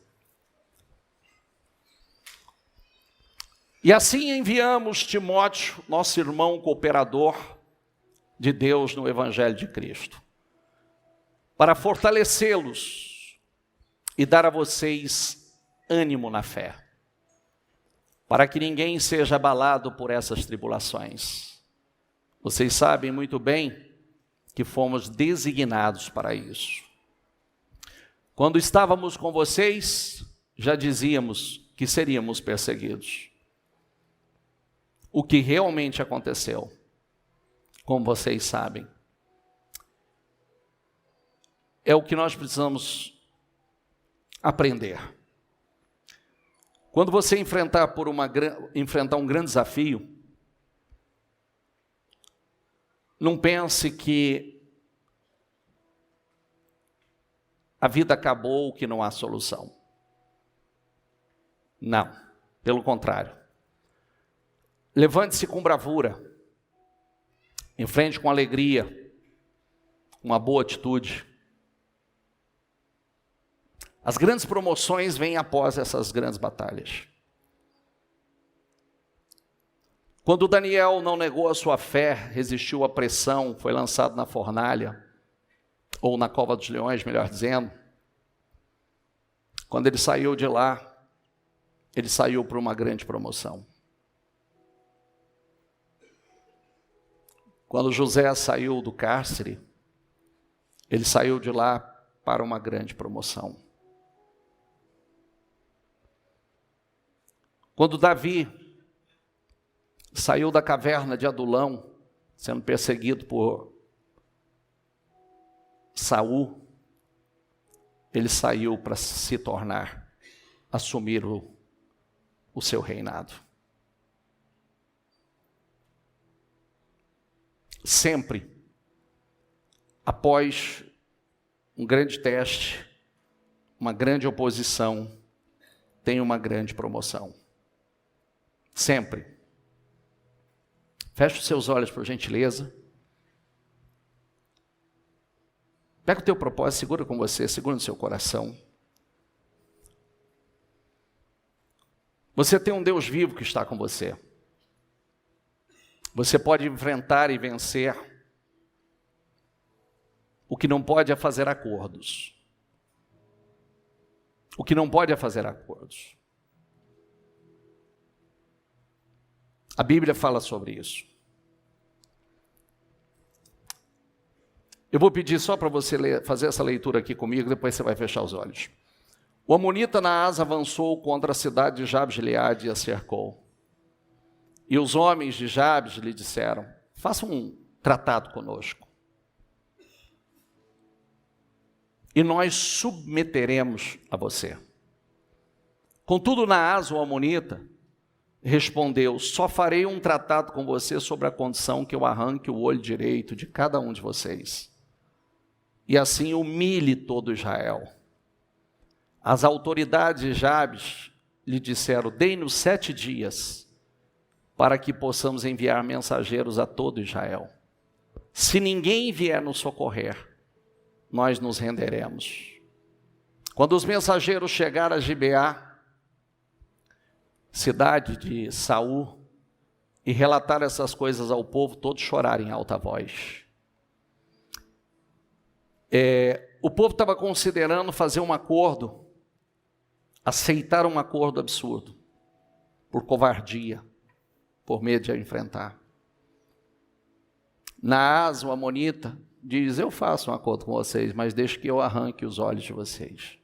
E assim enviamos Timóteo, nosso irmão cooperador de Deus no Evangelho de Cristo, para fortalecê-los e dar a vocês ânimo na fé, para que ninguém seja abalado por essas tribulações. Vocês sabem muito bem que fomos designados para isso. Quando estávamos com vocês, já dizíamos que seríamos perseguidos. O que realmente aconteceu, como vocês sabem, é o que nós precisamos aprender. Quando você enfrentar um grande desafio, não pense que a vida acabou, que não há solução. Não, pelo contrário. Levante-se com bravura, enfrente com alegria, uma boa atitude. As grandes promoções vêm após essas grandes batalhas. Quando Daniel não negou a sua fé, resistiu à pressão, foi lançado na fornalha, ou na cova dos leões, melhor dizendo, quando ele saiu de lá, ele saiu para uma grande promoção. Quando José saiu do cárcere, ele saiu de lá para uma grande promoção. Quando Davi saiu da caverna de Adulão, sendo perseguido por Saul, ele saiu para se tornar, assumir o seu reinado. Sempre, após um grande teste, uma grande oposição, tem uma grande promoção. Sempre. Feche os seus olhos, por gentileza. Pega o teu propósito, segura com você, segura no seu coração. Você tem um Deus vivo que está com você. Você pode enfrentar e vencer. O que não pode é fazer acordos. O que não pode é fazer acordos. A Bíblia fala sobre isso. Eu vou pedir só para você fazer essa leitura aqui comigo, depois você vai fechar os olhos. O amonita Naás avançou contra a cidade de Jabes de Gileade e a cercou. E os homens de Jabes lhe disseram: faça um tratado conosco, e nós submeteremos a você. Contudo, Naás, o amonita, respondeu: só farei um tratado com você sobre a condição que eu arranque o olho direito de cada um de vocês, e assim humilhe todo Israel. As autoridades de Jabes lhe disseram: dê-nos 7 dias, para que possamos enviar mensageiros a todo Israel. Se ninguém vier nos socorrer, nós nos renderemos. Quando os mensageiros chegaram a Gibeá, cidade de Saul, e relataram essas coisas ao povo, todos choraram em alta voz. O povo estava considerando fazer um acordo, aceitar um acordo absurdo, por covardia, por medo de enfrentar. Naás, o amonita, diz: eu faço um acordo com vocês, mas deixe que eu arranque os olhos de vocês.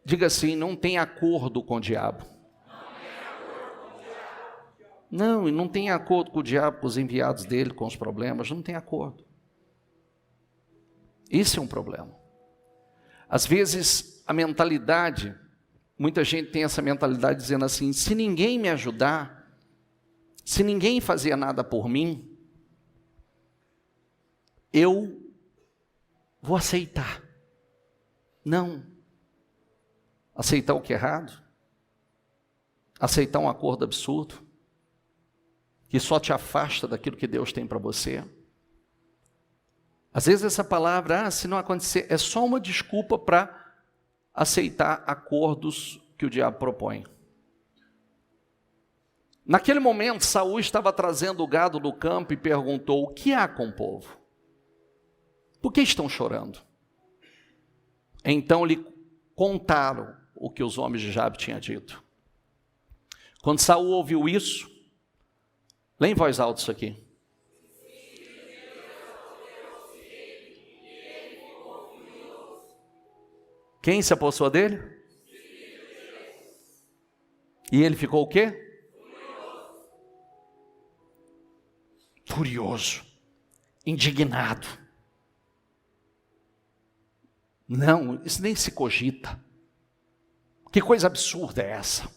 Diga assim: não tem acordo com o diabo. Não, e não tem acordo com o diabo, com os enviados dele, com os problemas, não tem acordo. Isso é um problema. Às vezes, a mentalidade, muita gente tem essa mentalidade dizendo assim: se ninguém me ajudar, se ninguém fazia nada por mim, eu vou aceitar. Não. Aceitar o que é errado? Aceitar um acordo absurdo, que só te afasta daquilo que Deus tem para você? Às vezes essa palavra, se não acontecer, é só uma desculpa para aceitar acordos que o diabo propõe. Naquele momento, Saul estava trazendo o gado do campo e perguntou: o que há com o povo? Por que estão chorando? Então lhe contaram o que os homens de Jabe tinham dito. Quando Saul ouviu isso, lê em voz alta isso aqui. Quem se apossou dele? E ele ficou o quê? Furioso, indignado. Não, isso nem se cogita. Que coisa absurda é essa?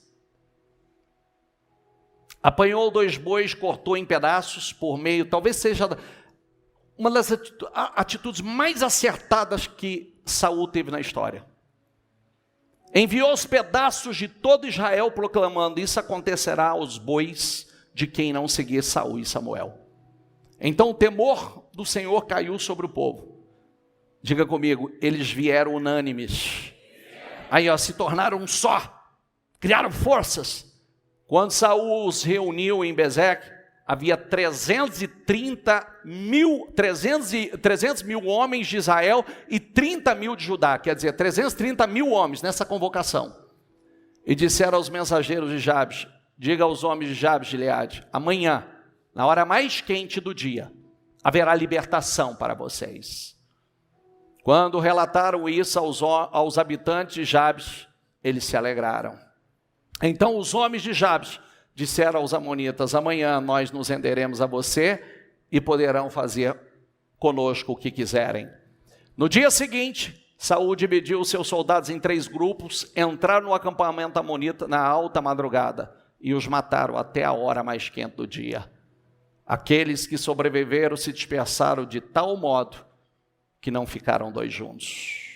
Apanhou 2 bois, cortou em pedaços por meio, talvez seja uma das atitudes mais acertadas que Saul teve na história. Enviou os pedaços de todo Israel proclamando: isso acontecerá aos bois de quem não seguir Saul e Samuel. Então o temor do Senhor caiu sobre o povo. Diga comigo, eles vieram unânimes. Aí se tornaram um só, criaram forças. Quando Saul os reuniu em Bezeque, havia 300 mil homens de Israel e 30 mil de Judá, quer dizer, 330 mil homens nessa convocação. E disseram aos mensageiros de Jabes: diga aos homens de Jabes de Gileade: amanhã, na hora mais quente do dia, haverá libertação para vocês. Quando relataram isso aos habitantes de Jabes, eles se alegraram. Então os homens de Jabes disseram aos amonitas: amanhã nós nos renderemos a você e poderão fazer conosco o que quiserem. No dia seguinte, Saul dividiu seus soldados em 3 grupos, entraram no acampamento amonita na alta madrugada e os mataram até a hora mais quente do dia. Aqueles que sobreviveram se dispersaram de tal modo que não ficaram 2 juntos.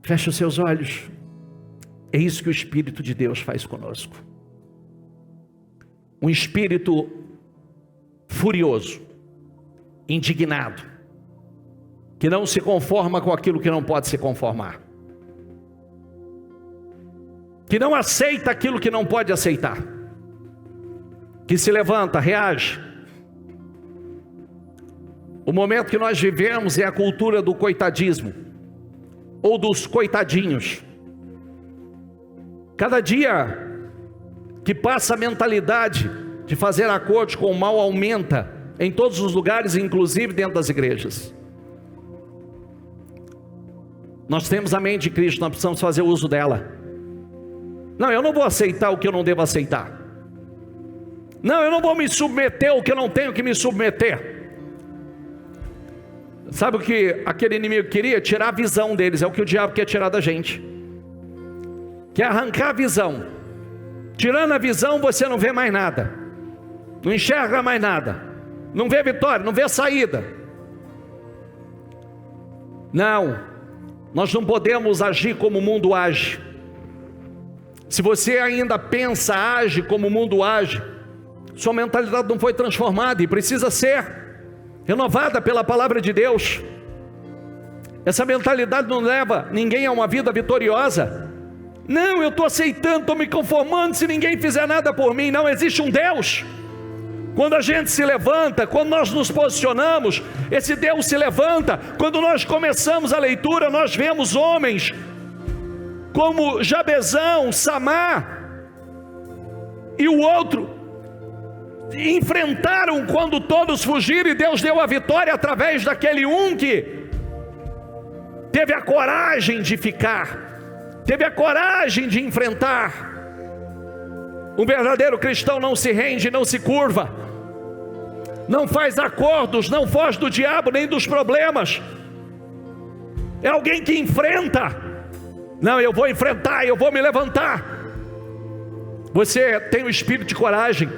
Feche os seus olhos. É isso que o Espírito de Deus faz conosco. Um espírito furioso, indignado, que não se conforma com aquilo que não pode se conformar, que não aceita aquilo que não pode aceitar, que se levanta, reage. O momento que nós vivemos é a cultura do coitadismo, ou dos coitadinhos. Cada dia que passa a mentalidade de fazer acordos com o mal aumenta em todos os lugares, inclusive dentro das igrejas. Nós temos a mente de Cristo, nós precisamos fazer uso dela. Não, eu não vou aceitar o que eu não devo aceitar. Não, eu não vou me submeter ao que eu não tenho que me submeter. Sabe o que aquele inimigo queria? Tirar a visão deles. É o que o diabo quer tirar da gente. Quer arrancar a visão. Tirando a visão, você não vê mais nada. Não enxerga mais nada. Não vê vitória, não vê saída. Não. Nós não podemos agir como o mundo age. Se você ainda pensa, age como o mundo age, sua mentalidade não foi transformada e precisa ser renovada pela palavra de Deus. Essa mentalidade não leva ninguém a uma vida vitoriosa. Não, eu estou aceitando, estou me conformando se ninguém fizer nada por mim. Não, existe um Deus. Quando a gente se levanta, quando nós nos posicionamos, esse Deus se levanta. Quando nós começamos a leitura, nós vemos homens como Jabezão, Samar e o outro enfrentaram quando todos fugiram, e Deus deu a vitória através daquele um que teve a coragem de ficar, teve a coragem de enfrentar. Um verdadeiro cristão não se rende, não se curva, não faz acordos, não foge do diabo nem dos problemas. É alguém que enfrenta. Não, eu vou enfrentar, eu vou me levantar. Você tem o espírito de coragem.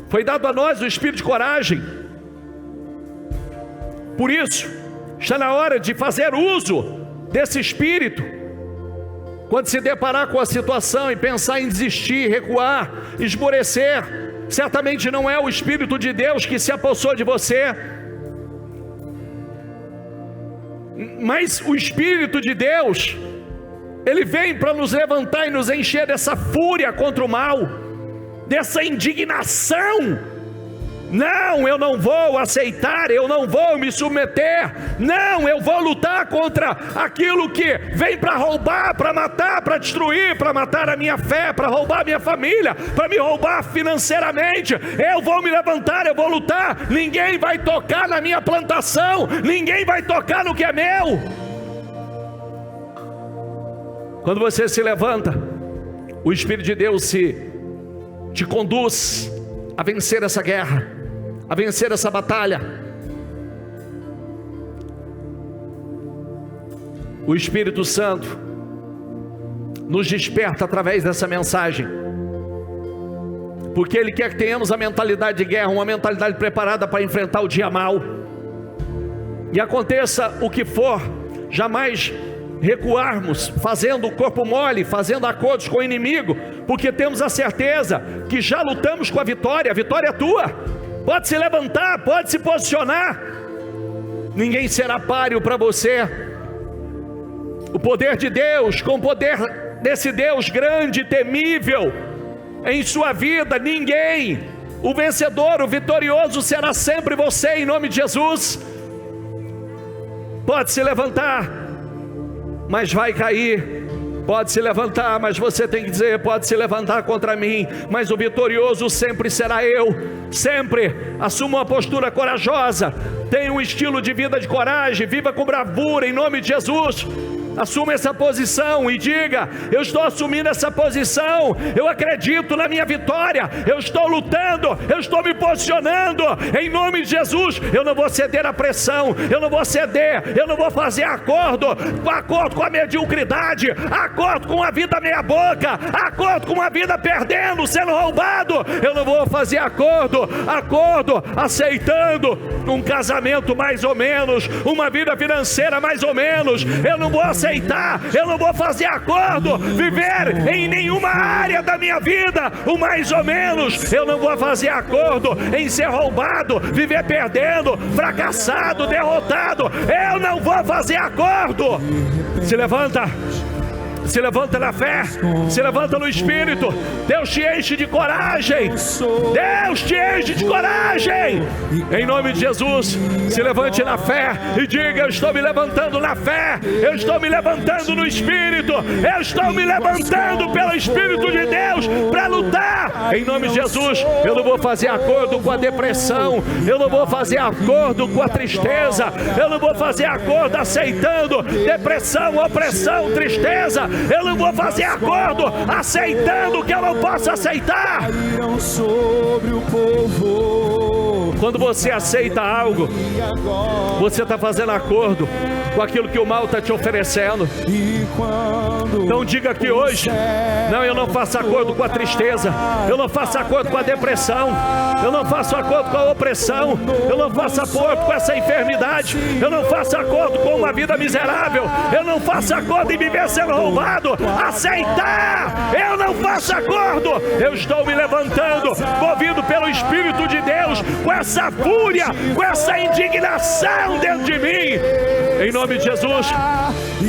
Foi dado a nós o espírito de coragem. Por isso, está na hora de fazer uso desse espírito. Quando se deparar com a situação e pensar em desistir, recuar, esmorecer, certamente não é o Espírito de Deus que se apossou de você, mas o Espírito de Deus Ele vem para nos levantar e nos encher dessa fúria contra o mal, dessa indignação. Não, eu não vou aceitar, eu não vou me submeter. Não, eu vou lutar contra aquilo que vem para roubar, para matar, para destruir, para matar a minha fé, para roubar a minha família, para me roubar financeiramente. Eu vou me levantar, eu vou lutar. Ninguém vai tocar na minha plantação, ninguém vai tocar no que é meu. Quando você se levanta, o Espírito de Deus te conduz a vencer essa guerra, a vencer essa batalha. O Espírito Santo nos desperta através dessa mensagem, porque Ele quer que tenhamos a mentalidade de guerra, uma mentalidade preparada para enfrentar o dia mau. E aconteça o que for, jamais recuarmos, fazendo o corpo mole, fazendo acordos com o inimigo, porque temos a certeza que já lutamos com a vitória é tua. Pode se levantar, pode se posicionar, ninguém será páreo para você. O poder de Deus, com o poder desse Deus grande e temível em sua vida, ninguém, o vencedor, o vitorioso será sempre você, em nome de Jesus. Pode se levantar, mas vai cair. Pode se levantar, mas você tem que dizer: pode se levantar contra mim, mas o vitorioso sempre será eu. Sempre assuma uma postura corajosa, tenha um estilo de vida de coragem, viva com bravura em nome de Jesus. Assuma essa posição e diga: eu estou assumindo essa posição, eu acredito na minha vitória, eu estou lutando, eu estou me posicionando em nome de Jesus. Eu não vou ceder à pressão, eu não vou ceder, eu não vou fazer acordo com a mediocridade, acordo com a vida meia boca, acordo com a vida perdendo, sendo roubado. Eu não vou fazer acordo aceitando um casamento mais ou menos, uma vida financeira mais ou menos. Eu não vou aceitar, eu não vou fazer acordo, viver em nenhuma área da minha vida o mais ou menos. Eu não vou fazer acordo em ser roubado, viver perdendo, fracassado, derrotado. Eu não vou fazer acordo. Se levanta na fé, se levanta no Espírito. Deus te enche de coragem, Deus te enche de coragem, em nome de Jesus. Se levante na fé e diga: eu estou me levantando na fé, eu estou me levantando no Espírito, eu estou me levantando pelo Espírito de Deus para lutar, em nome de Jesus. Eu não vou fazer acordo com a depressão, eu não vou fazer acordo com a tristeza, eu não vou fazer acordo aceitando depressão, opressão, tristeza. Eu não vou fazer acordo aceitando o que eu não posso aceitar. Quando você aceita algo, você está fazendo acordo com aquilo que o mal está te oferecendo. Então diga que hoje: não, eu não faço acordo com a tristeza, eu não faço acordo com a depressão, eu não faço acordo com a opressão, eu não faço acordo com essa enfermidade, eu não faço acordo com uma vida miserável, eu não faço acordo em viver sendo roubado. Aceitar, eu não faço acordo. Eu estou me levantando, movido pelo Espírito de Deus, com essa fúria, com essa indignação dentro de mim, em nome de Jesus.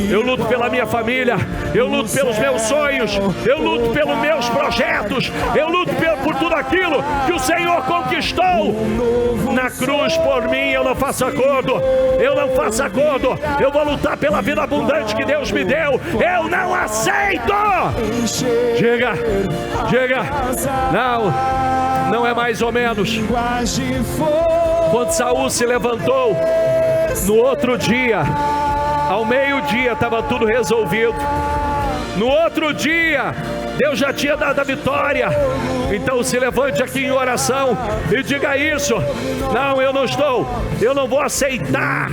Eu luto pela minha família, eu luto pelos meus sonhos, eu luto pelos meus projetos, eu luto por tudo aquilo que o Senhor conquistou na cruz por mim. Eu não faço acordo, eu não faço acordo. Eu vou lutar pela vida abundante que Deus me deu. Eu não aceito. Diga, não é mais ou menos. Quando Saul se levantou no outro dia, ao meio-dia, estava tudo resolvido. No outro dia, Deus já tinha dado a vitória. Então se levante aqui em oração e diga isso: não, eu não vou aceitar,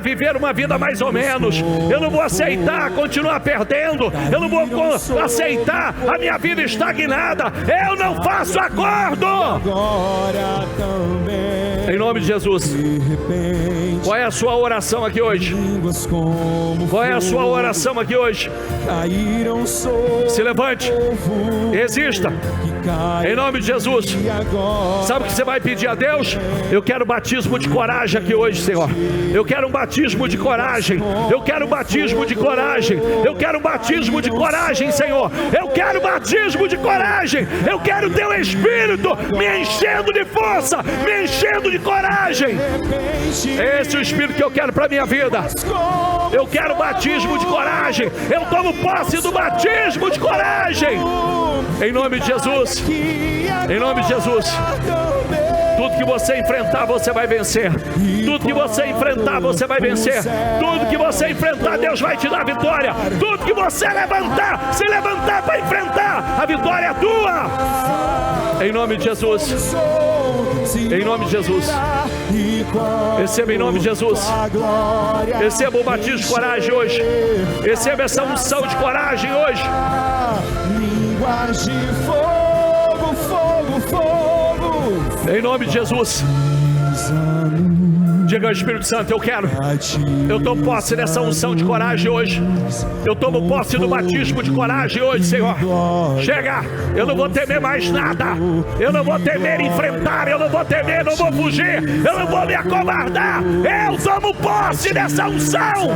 viver uma vida mais ou menos, eu não vou aceitar continuar perdendo, eu não vou aceitar a minha vida estagnada, eu não faço acordo. Em nome de Jesus. Qual é a sua oração aqui hoje? Qual é a sua oração aqui hoje? Se levante. Resista. Em nome de Jesus. Sabe o que você vai pedir a Deus? Eu quero batismo de coragem aqui hoje, Senhor. Eu quero um batismo de coragem. Eu quero um batismo de coragem. Eu quero um batismo de coragem, Senhor. Eu quero batismo de coragem. Eu quero Teu Espírito me enchendo de força, me enchendo de coragem. Esse é o Espírito que eu quero para minha vida. Eu quero batismo de coragem. Eu tomo posse do batismo de coragem. Em nome de Jesus. Em nome de Jesus. Tudo que você enfrentar, você vai vencer. Tudo que você enfrentar, você vai vencer. Tudo que você enfrentar, Deus vai te dar vitória. Tudo que você se levantar para enfrentar, a vitória é tua. Em nome de Jesus. Em nome de Jesus. Receba em nome de Jesus. Receba o batismo de coragem hoje. Receba essa unção de coragem hoje. Línguas de fogo, fogo, fogo. Em nome de Jesus. Diga ao Espírito Santo, eu tomo posse dessa unção de coragem hoje. Eu tomo posse do batismo de coragem hoje, Senhor. Chega, eu não vou temer mais nada. Eu não vou temer enfrentar, eu não vou temer, não vou fugir, eu não vou me acovardar. Eu tomo posse dessa unção.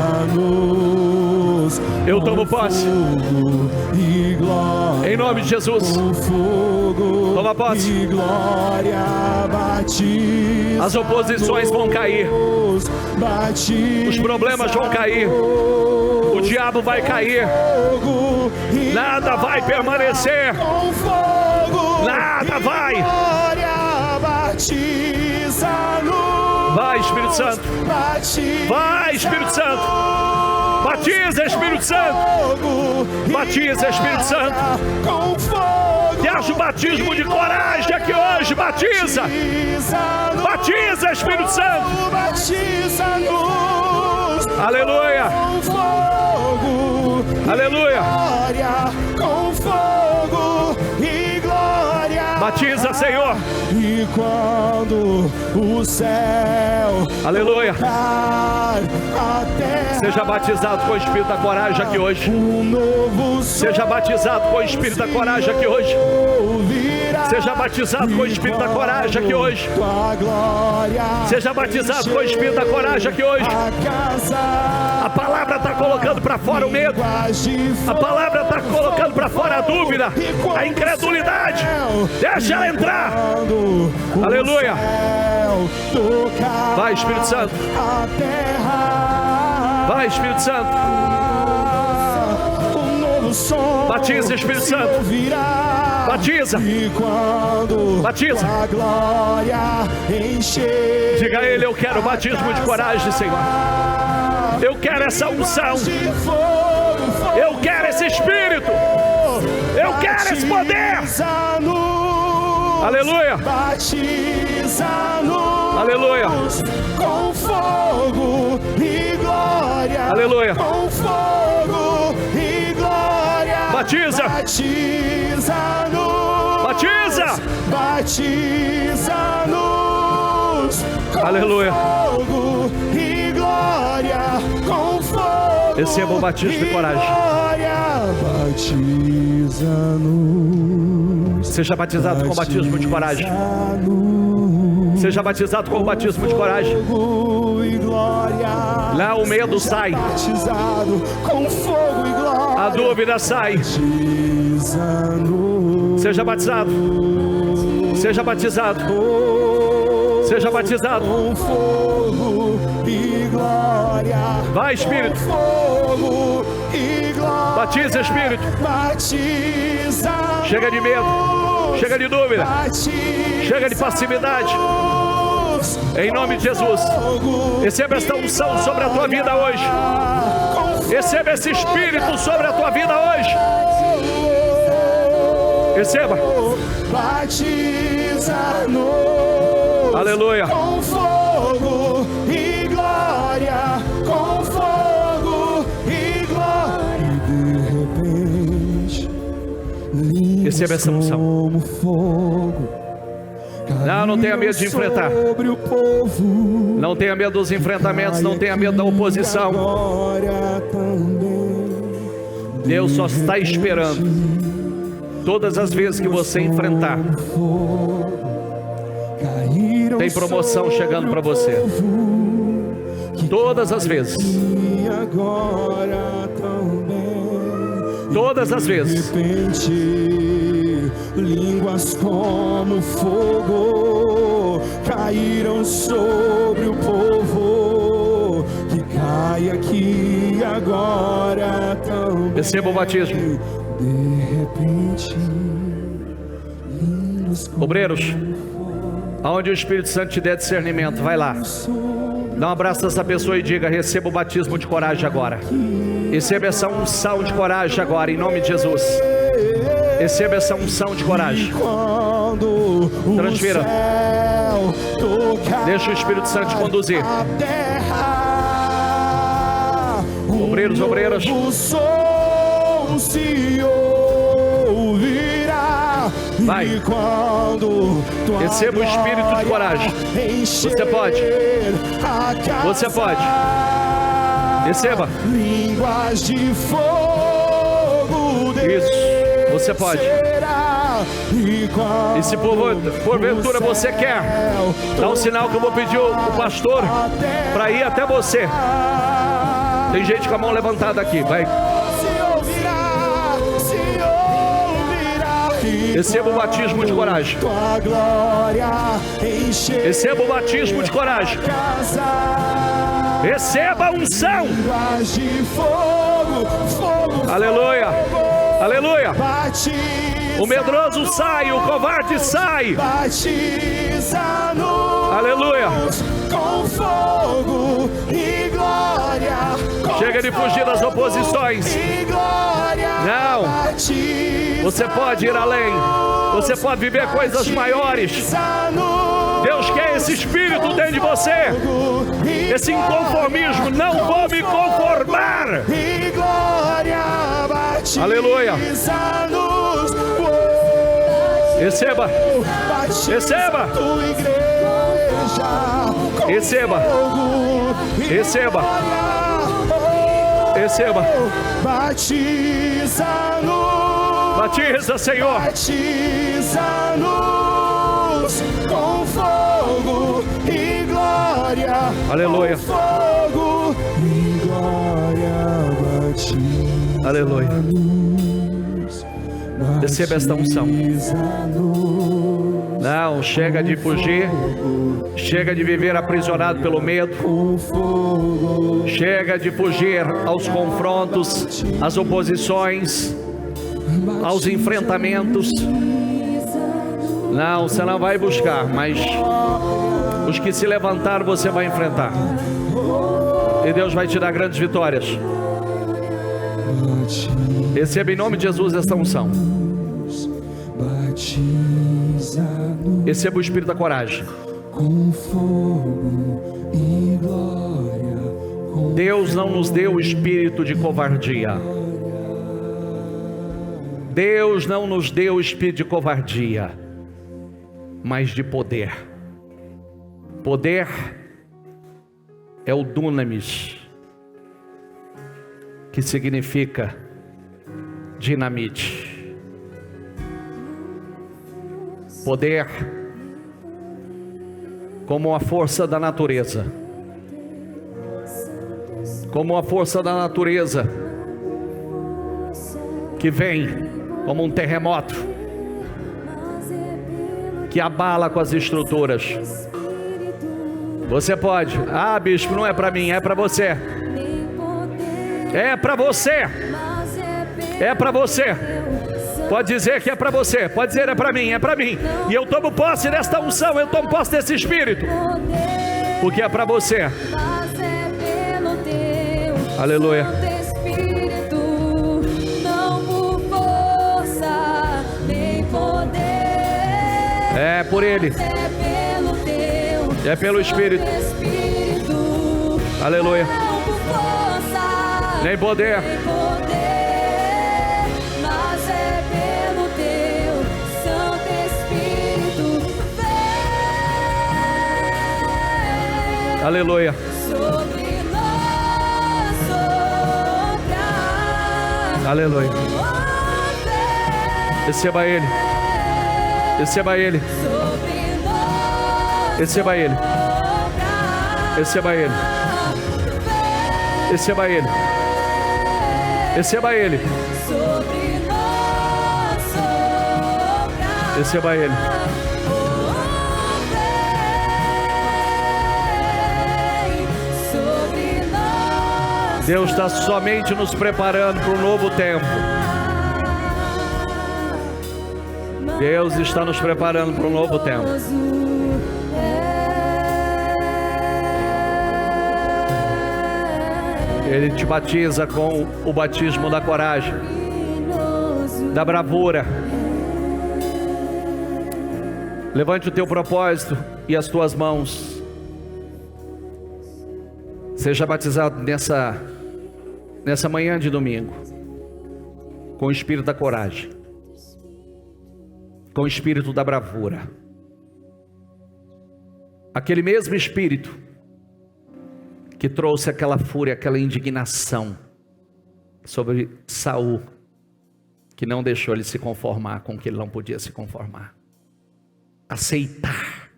Eu tomo posse. Em nome de Jesus. Toma posse. As oposições vão cair. Os problemas vão cair. O diabo vai cair. Nada vai permanecer. Nada vai. Vai, Espírito Santo. Vai, Espírito Santo. Batiza, Espírito Santo. Batiza, Espírito Santo. Que haja o batismo de coragem aqui hoje. Batiza. Batiza, Espírito Santo. Aleluia. Aleluia. Batiza, Senhor. E quando o céu, aleluia, seja batizado com o Espírito da coragem aqui hoje. Seja batizado com o Espírito da coragem aqui hoje. Seja batizado com o Espírito da coragem aqui hoje. Seja batizado com o Espírito da coragem aqui hoje. A palavra está colocando para fora o medo. A palavra está colocando para fora a dúvida, a incredulidade. Deixa ela entrar. Aleluia. Vai, Espírito Santo. Vai, Espírito Santo. Batiza, Espírito Santo. Batiza. Batiza. Diga a Ele, eu quero batismo de coragem, Senhor. Eu quero essa unção. Eu quero esse Espírito. Eu quero esse poder. Aleluia. Aleluia. Com fogo e glória. Aleluia. Com fogo e glória. Batiza. Batiza. Batiza-nos. Aleluia. Fogo e glória. Com fogo. Receba o batismo de coragem. Batiza-nos. Seja batizado com o batismo de coragem. Seja batizado com o batismo de coragem. Lá o medo sai. A dúvida sai. Seja batizado. Seja batizado. Seja batizado. Vai, Espírito. Batiza, Espírito. Chega de medo. Chega de dúvida. Chega de passividade. Em nome de Jesus. Receba esta unção sobre a tua vida hoje. Receba esse Espírito sobre a tua vida hoje. Receba. Aleluia. Com fogo e glória. Com fogo e glória. E de repente, receba essa unção. Não tenha medo de enfrentar. Não tenha medo dos enfrentamentos. Não tenha medo da oposição. Deus só está esperando. Todas as vezes que você enfrentar, tem promoção chegando para você. Todas as vezes. Todas as vezes. Línguas como fogo caíram sobre o povo, que cai aqui agora também. Receba o batismo. De repente, obreiros, aonde o Espírito Santo te der discernimento, vai lá. Dá um abraço a essa pessoa e diga: receba o batismo de coragem agora. Receba essa unção de coragem agora, em nome de Jesus. Receba essa unção de coragem. Transfira. Deixa o Espírito Santo te conduzir. Obreiros, obreiras. Vai. Receba o espírito de coragem. Você pode. Você pode. Receba. Línguas de fogo. Isso. Você pode. E se porventura você quer, dá um sinal que eu vou pedir o pastor para ir até você. Tem gente com a mão levantada aqui. Vai. Receba o batismo de coragem. Receba o batismo de coragem. Receba a unção. Aleluia. Aleluia. O medroso sai, o covarde sai. Aleluia. Com fogo e glória. Chega de fugir das oposições. Não. Você pode ir além. Você pode viver coisas maiores. Deus quer esse espírito dentro de você. Esse inconformismo. Não vou me conformar. Aleluia. Receba. Receba. Receba. Receba. Receba. Batiza, Senhor. Batiza-nos com fogo e glória. Aleluia. Com fogo e glória. Batiza. Aleluia. Receba esta unção. Não, chega de fugir. Chega de viver aprisionado pelo medo. Chega de fugir aos confrontos, às oposições, aos enfrentamentos. Não, você não vai buscar, mas os que se levantaram você vai enfrentar. E Deus vai te dar grandes vitórias. Receba em nome de Jesus esta unção. Receba o espírito da coragem. Deus não nos deu o espírito de covardia. Deus não nos deu o espírito de covardia, mas de poder. Poder é o dunamis, que significa dinamite. Poder como a força da natureza. Como a força da natureza que vem como um terremoto, que abala com as estruturas. Você pode. Ah, bispo, não é para mim, é para você. É para você. É para você. Pode dizer que é para você. Pode dizer é para mim, é para mim. E eu tomo posse desta unção, eu tomo posse desse espírito, porque é para você. Aleluia. É por Ele. É pelo Espírito. Aleluia. Nem poder. Mas é pelo Teu Santo Espírito. Aleluia. Sobre nós sopra. Aleluia. Receba Ele. Receba Ele. Receba Ele. Receba Ele. Receba Ele. Receba Ele. Receba Ele. Deus está somente nos preparando para um novo tempo. Deus está nos preparando para um novo tempo. Ele te batiza com o batismo da coragem, da bravura. Levante o teu propósito e as tuas mãos. Seja batizado nessa manhã de domingo, com o espírito da coragem, com o espírito da bravura. Aquele mesmo espírito que trouxe aquela fúria, aquela indignação sobre Saul, que não deixou ele se conformar com o que ele não podia se conformar. Aceitar,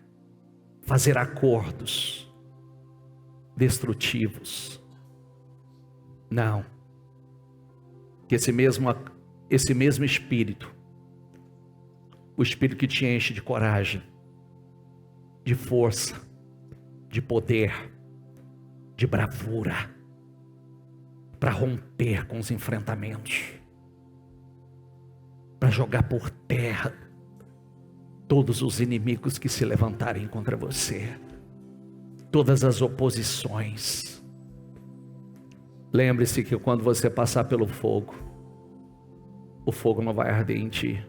fazer acordos destrutivos. Não. Que esse mesmo espírito, o espírito que te enche de coragem, de força, de poder, de bravura, para romper com os enfrentamentos, para jogar por terra todos os inimigos que se levantarem contra você, todas as oposições. Lembre-se que quando você passar pelo fogo, o fogo não vai arder em ti.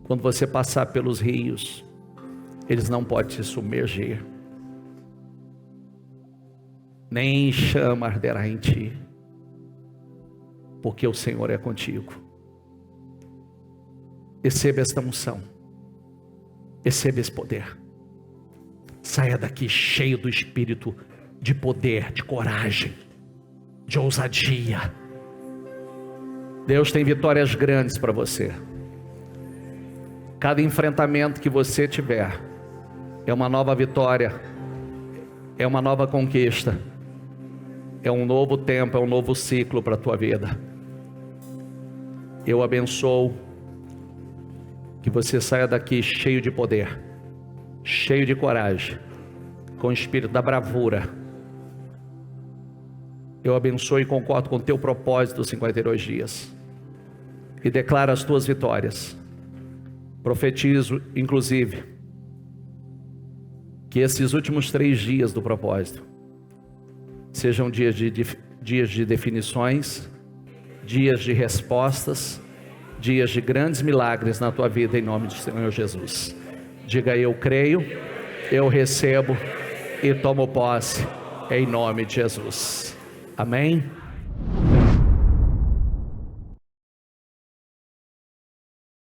Quando você passar pelos rios, eles não podem te submergir, nem chama arderá em ti, porque o Senhor é contigo. Receba esta unção, receba esse poder. Saia daqui cheio do espírito de poder, de coragem, de ousadia. Deus tem vitórias grandes para você. Cada enfrentamento que você tiver é uma nova vitória, é uma nova conquista, é um novo tempo, é um novo ciclo para a tua vida. Eu abençoo que você saia daqui cheio de poder, cheio de coragem, com o espírito da bravura. Eu abençoo e concordo com o teu propósito dos 52 dias e declaro as tuas vitórias. Profetizo, inclusive, que esses últimos 3 dias do propósito sejam dias de definições, dias de respostas, dias de grandes milagres na tua vida, em nome do Senhor Jesus. Diga: eu creio, eu recebo e tomo posse, em nome de Jesus. Amém?